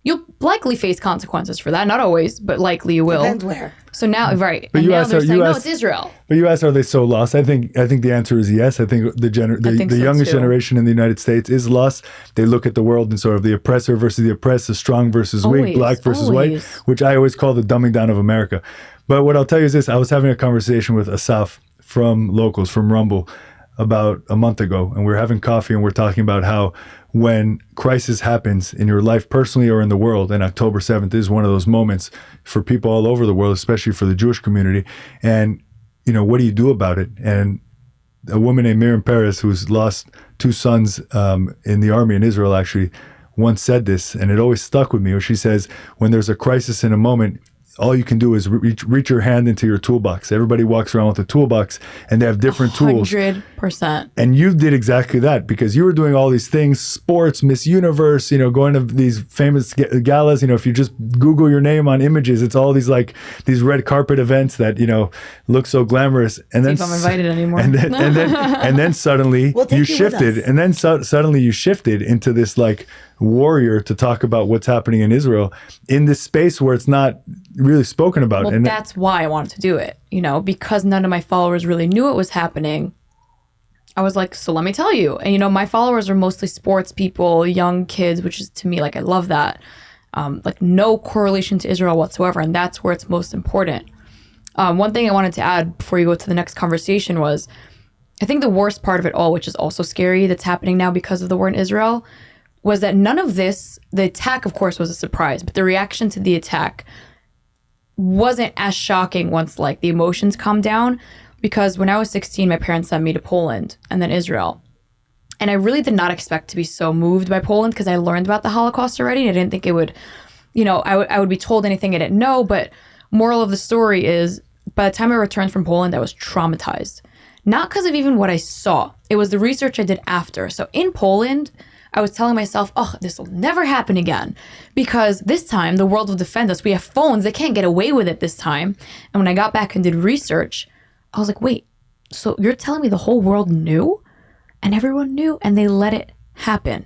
You'll likely face consequences for that. Not always, but likely you will. Depends where. So now, right. But and you now asked, they're saying, no, it's Israel. But you asked, are they so lost? I think the answer is yes. I think the youngest generation in the United States is lost. They look at the world in sort of the oppressor versus the oppressed, the strong versus weak, black versus white, which I always call the dumbing down of America. But what I'll tell you is this. I was having a conversation with Asaf from Locals, from Rumble, about a month ago, and we were having coffee and we're talking about how when crisis happens in your life personally or in the world, and October 7th is one of those moments for people all over the world, especially for the Jewish community. And, what do you do about it? And a woman named Miriam Peres, who's lost 2 sons in the army in Israel, actually once said this, and it always stuck with me, where she says, when there's a crisis in a moment, all you can do is reach your hand into your toolbox. Everybody walks around with a toolbox and they have different tools. 100%. And you did exactly that, because you were doing all these things, sports, Miss Universe, going to these famous galas. If you just Google your name on images, it's all these these red carpet events that, look so glamorous. And then if I'm invited anymore. And then suddenly you shifted. And then suddenly you shifted into this warrior to talk about what's happening in Israel in this space where it's not really spoken about. Well, that's why I wanted to do it, because none of my followers really knew it was happening. I was like, so let me tell you. And, my followers are mostly sports people, young kids, which is, to me, I love that. No correlation to Israel whatsoever. And that's where it's most important. One thing I wanted to add before you go to the next conversation was, I think the worst part of it all, which is also scary, that's happening now because of the war in Israel, was that none of this, the attack, of course, was a surprise, but the reaction to the attack wasn't as shocking once the emotions calmed down, because when I was 16, my parents sent me to Poland and then Israel. And I really did not expect to be so moved by Poland, because I learned about the Holocaust already. And I didn't think it would, I would be told anything I didn't know. But moral of the story is, by the time I returned from Poland, I was traumatized. Not because of even what I saw. It was the research I did after. So in Poland, I was telling myself, oh, this will never happen again. Because this time, the world will defend us. We have phones. They can't get away with it this time. And when I got back and did research, I was like, wait, so you're telling me the whole world knew? And everyone knew, and they let it happen.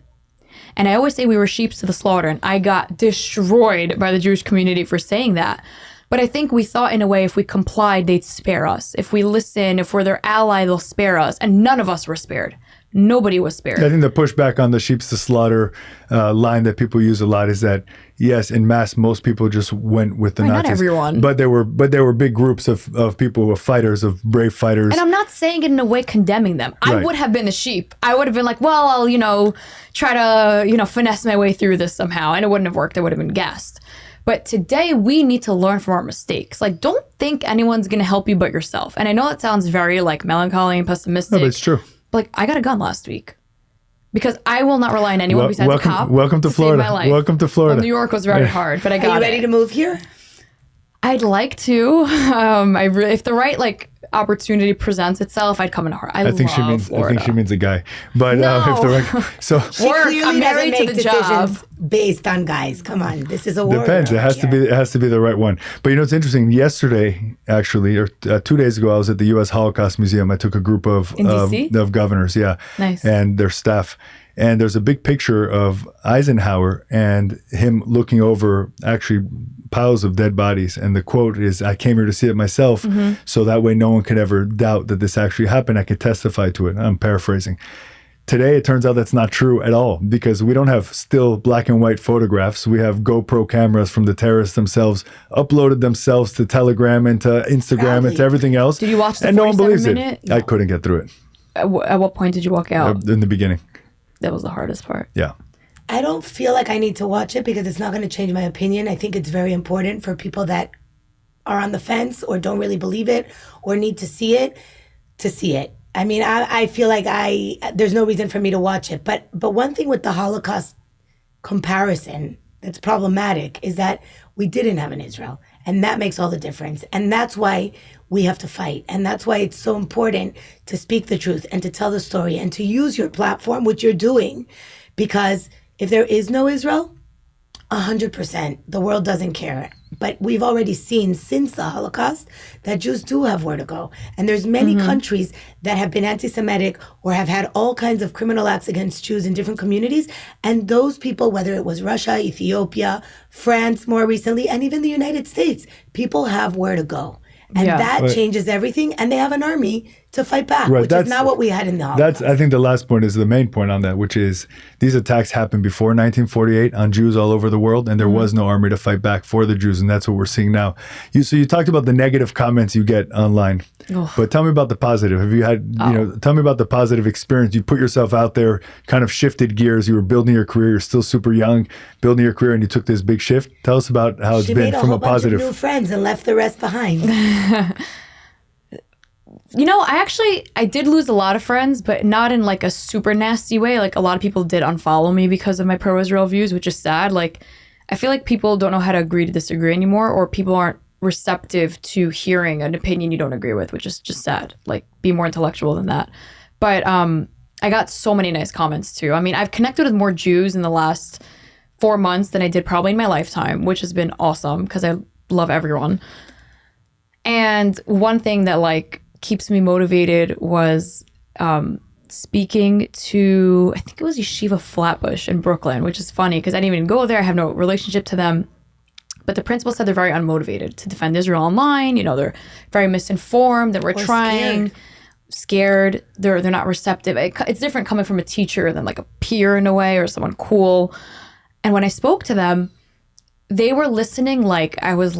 And I always say we were sheep to the slaughter, and I got destroyed by the Jewish community for saying that. But I think we thought in a way if we complied, they'd spare us. If we listen, if we're their ally, they'll spare us. And none of us were spared. Nobody was spared. I think the pushback on the sheep's to slaughter line that people use a lot is that, yes, in mass, most people just went with the Nazis. Not everyone. But there were big groups of people, of fighters, of brave fighters. And I'm not saying it in a way condemning them. I would have been the sheep. I would have been like, well, I'll, try to, finesse my way through this somehow. And it wouldn't have worked. I would have been gassed. But today we need to learn from our mistakes. Like, don't think anyone's going to help you but yourself. And I know it sounds very melancholy and pessimistic. No, but it's true. But I got a gun last week because I will not rely on anyone besides a cop. Welcome to Florida. Save my life. Welcome to Florida. Well, New York was very hard, but I got it. Are you ready to move here? I'd like to. If the right opportunity presents itself, I'd come in hard. I think she means a guy. But no. If the right, so work. I'm married to the job. Based on guys, come on, this is a war. Depends. It has to be the right one. But it's interesting. Yesterday, actually, or 2 days ago, I was at the U.S. Holocaust Museum. I took a group of governors, nice, and their staff. And there's a big picture of Eisenhower and him looking over actually piles of dead bodies. And the quote is, "I came here to see it myself, so that way no one could ever doubt that this actually happened. I could testify to it." I'm paraphrasing. Today, it turns out that's not true at all because we don't have still black and white photographs. We have GoPro cameras from the terrorists themselves, uploaded themselves to Telegram and to Instagram and to everything else. Did you watch the 47-minute? And no one believes it. No. I couldn't get through it. At what point did you walk out? In the beginning. That was the hardest part. Yeah. I don't feel like I need to watch it because it's not going to change my opinion. I think it's very important for people that are on the fence or don't really believe it or need to see it, to see it. I mean, I feel like there's no reason for me to watch it. But one thing with the Holocaust comparison that's problematic is that we didn't have an Israel. And that makes all the difference. And that's why we have to fight. And that's why it's so important to speak the truth and to tell the story and to use your platform, which you're doing. Because if there is no Israel, 100%, the world doesn't care. But we've already seen since the Holocaust that Jews do have where to go. And there's many countries that have been anti-Semitic or have had all kinds of criminal acts against Jews in different communities. And those people, whether it was Russia, Ethiopia, France more recently, and even the United States, people have where to go. And that changes everything. And they have an army to fight back, which is not what we had in the Holocaust. I think the last point is the main point on that, which is these attacks happened before 1948 on Jews all over the world, and there was no army to fight back for the Jews, and that's what we're seeing now. So you talked about the negative comments you get online, but tell me about the positive. Have you had, tell me about the positive experience. You put yourself out there, kind of shifted gears. You were building your career. You're still super young, building your career, and you took this big shift. Tell us about how it's been from a positive. She made a whole bunch of new friends and left the rest behind. I did lose a lot of friends, but not in a super nasty way. A lot of people did unfollow me because of my pro-Israel views, which is sad. I feel like people don't know how to agree to disagree anymore, or people aren't receptive to hearing an opinion you don't agree with, which is just sad. Be more intellectual than that. But I got so many nice comments too. I mean, I've connected with more Jews in the last 4 months than I did probably in my lifetime, which has been awesome because I love everyone. And one thing that keeps me motivated was speaking to, I think it was Yeshiva Flatbush in Brooklyn, which is funny because I didn't even go there. I have no relationship to them. But the principal said they're very unmotivated to defend Israel online. They're very misinformed, that we're trying, scared. They're not receptive. It's different coming from a teacher than a peer in a way or someone cool. And when I spoke to them, they were listening like I was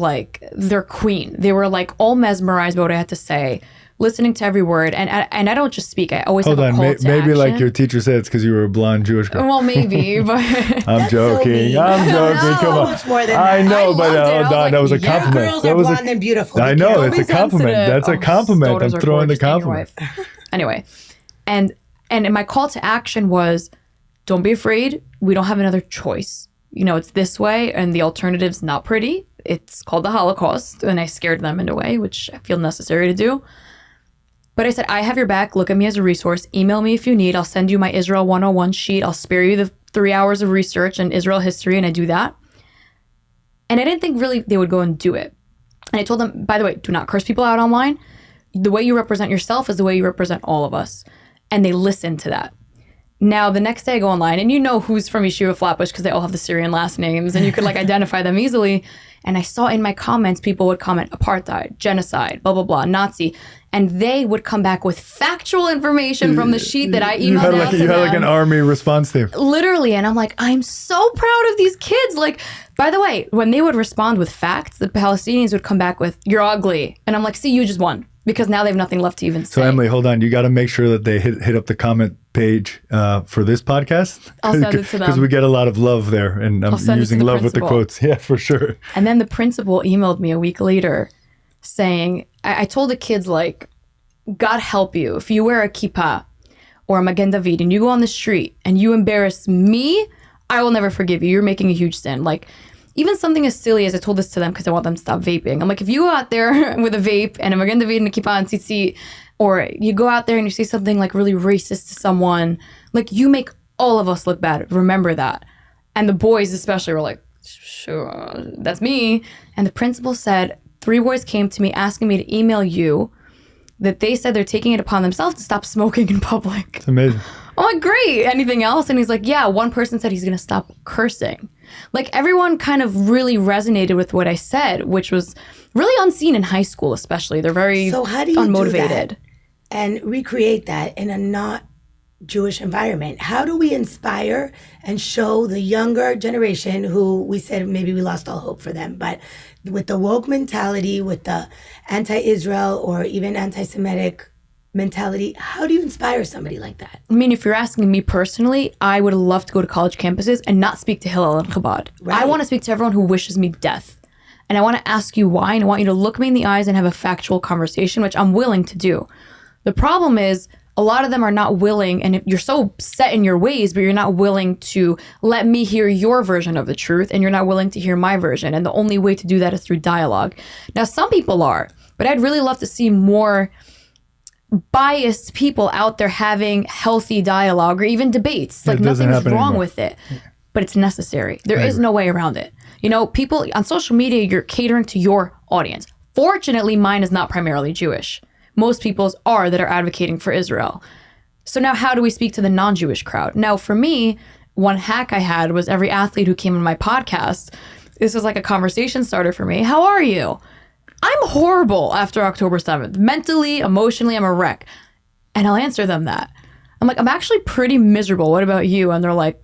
their queen. They were all mesmerized by what I had to say, listening to every word. And I don't just speak. I always have a call to action. Maybe your teacher said it's because you were a blonde Jewish girl. Well, maybe, but I'm joking. So I'm joking. Come on. Much more than I know, but that was a your compliment. girls are blonde and beautiful. I know, it's a compliment. That's a compliment. I'm throwing the compliment. Anyway, and my call to action was, don't be afraid. We don't have another choice. It's this way, and the alternative's not pretty. It's called the Holocaust, and I scared them in a way, which I feel necessary to do. But I said, I have your back. Look at me as a resource. Email me if you need. I'll send you my Israel 101 sheet. I'll spare you the 3 hours of research in Israel history, and I do that. And I didn't think really they would go and do it. And I told them, by the way, do not curse people out online. The way you represent yourself is the way you represent all of us. And they listened to that. Now, the next day I go online, and you know who's from Yeshiva Flatbush because they all have the Syrian last names, and you could like identify them easily. And I saw in my comments, people would comment apartheid, genocide, blah, blah, blah, Nazi. And they would come back with factual information from the sheet that I emailed out to them. You had like an army response team. Literally. And I'm like, I'm so proud of these kids. Like, by the way, when they would respond with facts, the Palestinians would come back with, you're ugly. And I'm like, see, you just won. Because now they have nothing left to even say. So Emily, hold on. You got to make sure that they hit up the comment page for this podcast. I'll send it to them. Because we get a lot of love there. And I'm using love with the quotes. Yeah, for sure. And then the principal emailed me a week later saying, I told the kids, like, God help you. If you wear a kippah or a Magen David and you go on the street and you embarrass me, I will never forgive you. You're making a huge sin. Like, even something as silly as I told this to them because I want them to stop vaping. I'm like, if you go out there with a vape and a Magen David and a kippah and tzitzit, or you go out there and you say something like really racist to someone, like you make all of us look bad. Remember that. And the boys especially were like, sure, that's me. And the principal said, 3 boys came to me asking me to email you that they said they're taking it upon themselves to stop smoking in public. It's amazing. I'm like, great. Anything else? And he's like, yeah, one person said he's going to stop cursing. Like, everyone kind of really resonated with what I said, which was really unseen in high school, especially. They're very So how do you unmotivated. do that and recreate that in a not Jewish environment? How do we inspire and show the younger generation who we said maybe we lost all hope for them, but with the woke mentality, with the anti-Israel or even anti-Semitic mentality, how do you inspire somebody like that? I mean, if you're asking me personally, I would love to go to college campuses and not speak to Hillel and Chabad. Right. I want to speak to everyone who wishes me death. And I want to ask you why, and I want you to look me in the eyes and have a factual conversation, which I'm willing to do. The problem is, a lot of them are not willing, and you're so set in your ways, but you're not willing to let me hear your version of the truth, and you're not willing to hear my version. And the only way to do that is through dialogue. Now, some people are, but I'd really love to see more biased people out there having healthy dialogue or even debates. Like, nothing's wrong with it, but it's necessary. There is no way around it. You know, people on social media, you're catering to your audience. Fortunately, mine is not primarily Jewish. Most people's are that are advocating for Israel. So now how do we speak to the non-Jewish crowd? Now, for me, one hack I had was every athlete who came on my podcast, this was like a conversation starter for me. How are you? I'm horrible after October 7th. Mentally, emotionally, I'm a wreck. And I'll answer them that. I'm like, I'm actually pretty miserable. What about you? And they're like,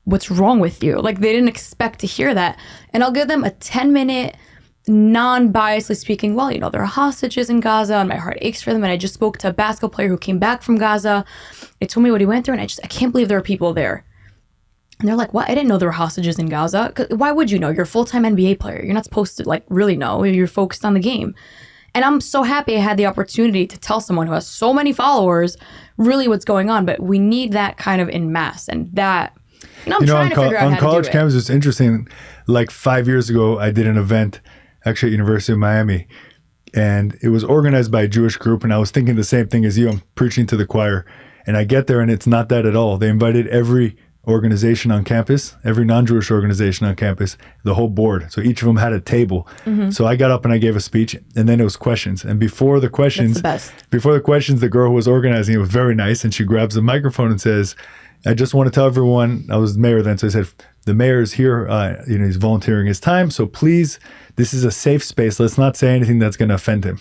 what's wrong with you? Like, they didn't expect to hear that. And I'll give them a 10-minute, non-biasly speaking, well, you know, there are hostages in Gaza and my heart aches for them. And I just spoke to a basketball player who came back from Gaza. It told me what he went through. And I can't believe there are people there. And they're like, what? I didn't know there were hostages in Gaza. Why would you know? You're a full-time NBA player. You're not supposed to, like, really know. You're focused on the game. And I'm so happy I had the opportunity to tell someone who has so many followers really what's going on. But we need that kind of en masse. And that, you know, I'm trying to figure out how to do it. On college campus, it's interesting. Like 5 years ago, I did an event, actually at University of Miami. And it was organized by a Jewish group. And I was thinking the same thing as you. I'm preaching to the choir. And I get there and it's not that at all. They invited every organization on campus, every non-Jewish organization on campus, the whole board. So each of them had a table. Mm-hmm. So I got up and I gave a speech, and then it was questions. And before the questions, the girl who was organizing it was very nice, and she grabs the microphone and says, I just want to tell everyone, I was mayor then, so I said, the mayor is here, he's volunteering his time, so please, this is a safe space. Let's not say anything that's going to offend him.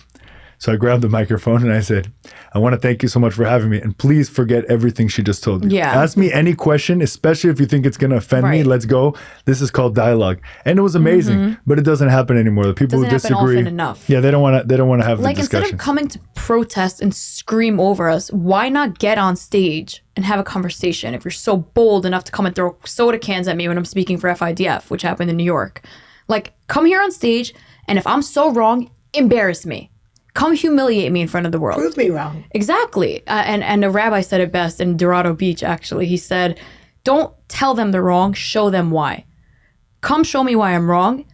So I grabbed the microphone and I said, I want to thank you so much for having me. And please forget everything she just told you. Yeah. Ask me any question, especially if you think it's going to offend me. Let's go. This is called dialogue. And it was amazing, but it doesn't happen anymore. The people who disagree. Often enough. Yeah, they don't want to have the discussion. Instead of coming to protest and scream over us, why not get on stage and have a conversation? If you're so bold enough to come and throw soda cans at me when I'm speaking for FIDF, which happened in New York. Like, come here on stage, and if I'm so wrong, embarrass me. Come humiliate me in front of the world. Prove me wrong. Exactly. And a rabbi said it best in Dorado Beach, actually. He said, don't tell them they're wrong, show them why. Come show me why I'm wrong,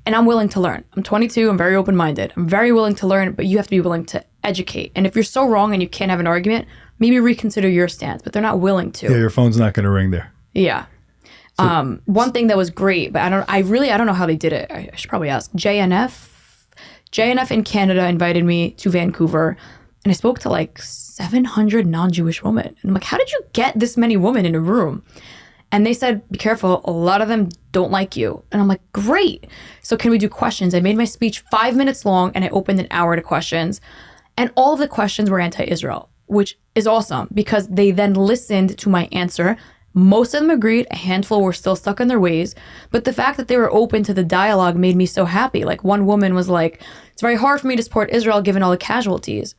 and I'm willing to learn. I'm 22, I'm very open-minded. I'm very willing to learn, but you have to be willing to educate. And if you're so wrong and you can't have an argument, maybe reconsider your stance, but they're not willing to. Yeah, your phone's not going to ring there. Yeah. So, one thing that was great, but I don't know how they did it. I should probably ask. JNF in Canada invited me to Vancouver, and I spoke to like 700 non-Jewish women. And I'm like, how did you get this many women in a room? And they said, be careful, a lot of them don't like you. And I'm like, great. So can we do questions? I made my speech 5 minutes long, and I opened an hour to questions. And all of the questions were anti-Israel, which is awesome because they then listened to my answer. Most of them agreed. A handful were still stuck in their ways. But the fact that they were open to the dialogue made me so happy. Like one woman was like, it's very hard for me to support Israel given all the casualties.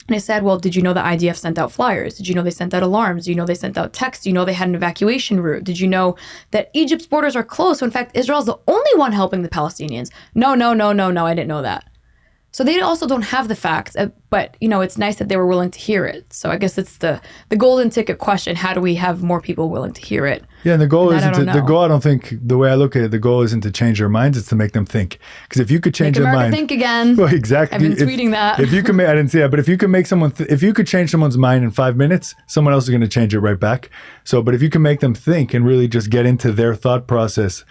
And I said, well, did you know the IDF sent out flyers? Did you know they sent out alarms? Do you know they sent out texts? Do you know they had an evacuation route? Did you know that Egypt's borders are closed? So in fact, Israel's the only one helping the Palestinians. No, I didn't know that. So they also don't have the facts, but it's nice that they were willing to hear it. So I guess it's the golden ticket question. How do we have more people willing to hear it? Yeah, and the goal I don't think, the way I look at it, the goal isn't to change their minds, it's to make them think. Because if you could change their mind. Think again. Well, exactly. I've been tweeting that. If you could I didn't see that, but if you could make someone, if you could change someone's mind in 5 minutes, someone else is going to change it right back. So, but if you can make them think and really just get into their thought process,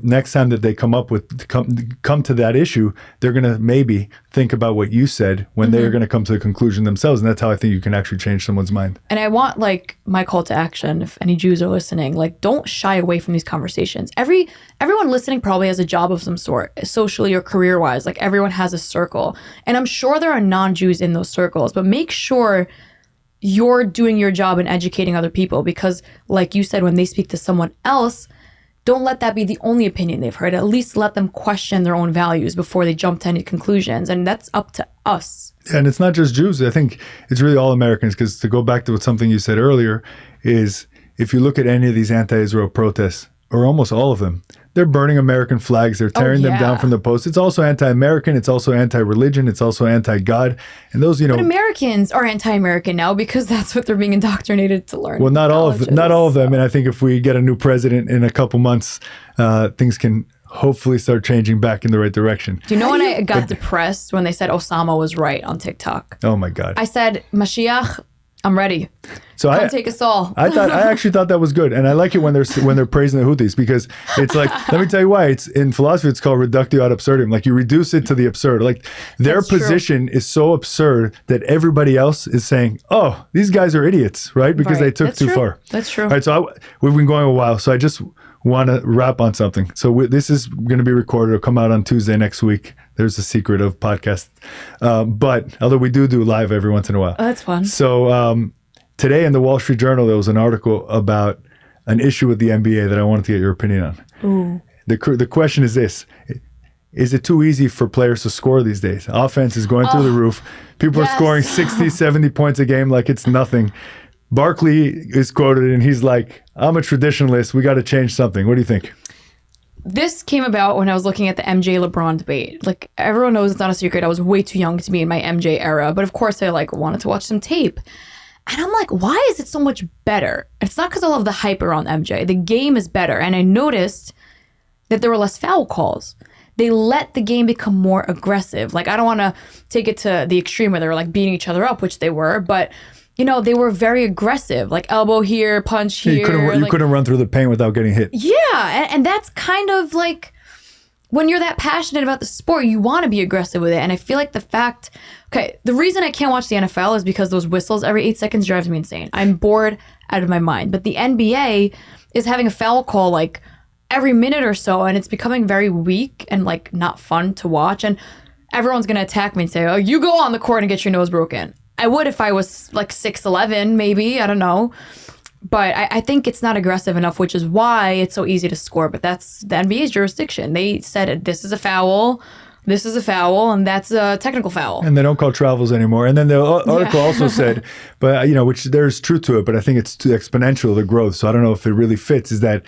next time that they come to that issue, they're going to maybe think about what you said when they're going to come to the conclusion themselves. And that's how I think you can actually change someone's mind. And I want my call to action, if any Jews are listening, don't shy away from these conversations. Everyone listening probably has a job of some sort, socially or career-wise. Everyone has a circle. And I'm sure there are non-Jews in those circles, but make sure you're doing your job and educating other people because, like you said, when they speak to someone else, don't let that be the only opinion they've heard. At least let them question their own values before they jump to any conclusions. And that's up to us. And it's not just Jews. I think it's really all Americans, because to go back to something you said earlier is if you look at any of these anti-Israel protests, or almost all of them, they're burning American flags. They're tearing them down from the posts. It's also anti-American. It's also anti-religion. It's also anti-God. And those, But Americans are anti-American now because that's what they're being indoctrinated to learn. Well, not all of them. And I think if we get a new president in a couple months, things can hopefully start changing back in the right direction. Do you know when I got depressed when they said Osama was right on TikTok? Oh my God. I said, Mashiach, I'm ready. So Come take us all. I actually thought that was good, and I like it when they're praising the Houthis, because it's like, let me tell you why. It's in philosophy, it's called reductio ad absurdum. You reduce it to the absurd. Their position is so absurd that everybody else is saying, "Oh, these guys are idiots," right? Because they took too far. That's true. All right, so we've been going a while, so I just want to wrap on something. So this is going to be recorded. It'll come out on Tuesday next week. There's the secret of podcasts. But although we do live every once in a while. Oh, that's fun. So today in the Wall Street Journal, there was an article about an issue with the NBA that I wanted to get your opinion on. Ooh. The question is this. Is it too easy for players to score these days? Offense is going through the roof. People are scoring 60, 70 points a game like it's nothing. Barkley is quoted and he's like, I'm a traditionalist. We got to change something. What do you think? This came about when I was looking at the MJ LeBron debate. Everyone knows it's not a secret. I was way too young to be in my MJ era. But of course, I wanted to watch some tape. And I'm like, why is it so much better? It's not because I love the hype around MJ. The game is better. And I noticed that there were less foul calls. They let the game become more aggressive. I don't want to take it to the extreme where they were beating each other up, which they were. But they were very aggressive, elbow here, punch here. You couldn't run through the paint without getting hit. Yeah, and that's kind of when you're that passionate about the sport, you want to be aggressive with it. And I feel like the reason I can't watch the NFL is because those whistles every 8 seconds drives me insane. I'm bored out of my mind. But the NBA is having a foul call every minute or so, and it's becoming very weak and not fun to watch. And everyone's going to attack me and say, oh, you go on the court and get your nose broken. I would if I was 6'11", maybe. I don't know. But I think it's not aggressive enough, which is why it's so easy to score. But that's the NBA's jurisdiction. They said this is a foul, and that's a technical foul. And they don't call travels anymore. And then the article also said, but which there's truth to it, but I think it's too exponential, the growth. So I don't know if it really fits, is that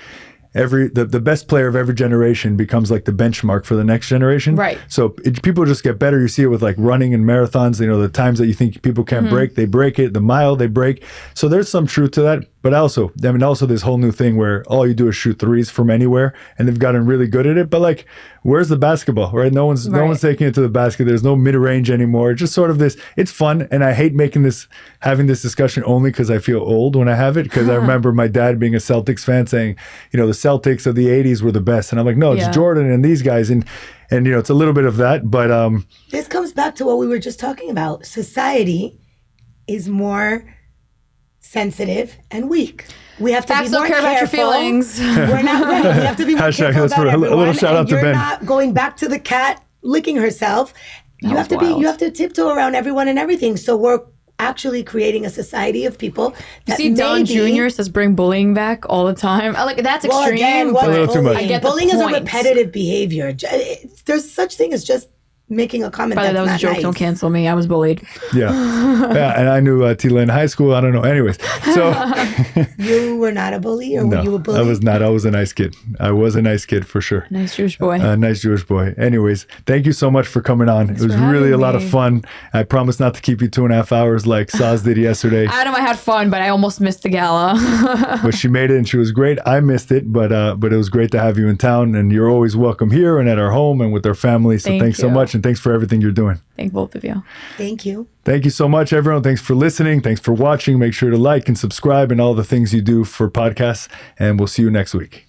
the best player of every generation becomes the benchmark for the next generation. Right. So people just get better. You see it with running and marathons. The times that you think people can't break, they break it. The mile, they break. So there's some truth to that. But also this whole new thing where all you do is shoot threes from anywhere, and they've gotten really good at it. But like, where's the basketball, right? No one's taking it to the basket. There's no mid range anymore. Just sort of this. It's fun, and I hate having this discussion only because I feel old when I have it. Because I remember my dad being a Celtics fan saying, the Celtics of the '80s were the best, and I'm like, no, it's Jordan and these guys, and it's a little bit of that. But this comes back to what we were just talking about. Society is more sensitive and weak. We have to Facts be more don't care about your feelings. We're not right. We have to be more careful about everyone. A little shout out to Ben. You're not going back to the cat licking herself. You have to tiptoe around everyone and everything. So we're actually creating a society of people that you see Don Jr. says bring bullying back all the time. Like, that's extreme. Again, a little too much. I get bullying the is a point. repetitive behavior. There's such thing as just making a comment. By the way, that was a joke. Nice. Don't cancel me. I was bullied. Yeah. And I knew Tila in high school. I don't know. Anyways, so you were not a bully, or were you a bully? I was not. I was a nice kid. I was a nice kid for sure. Nice Jewish boy. Nice Jewish boy. Anyways, thank you so much for coming on. Thanks it was really a lot of fun. I promise not to keep you 2.5 hours like Saz did yesterday. I know I had fun, but I almost missed the gala. But she made it and she was great. I missed it, but it was great to have you in town, and you're always welcome here and at our home and with our family. So thanks so much, and thanks for everything you're doing. Thank both of you. Thank you. Thank you so much, everyone. Thanks for listening. Thanks for watching. Make sure to like and subscribe and all the things you do for podcasts, and we'll see you next week.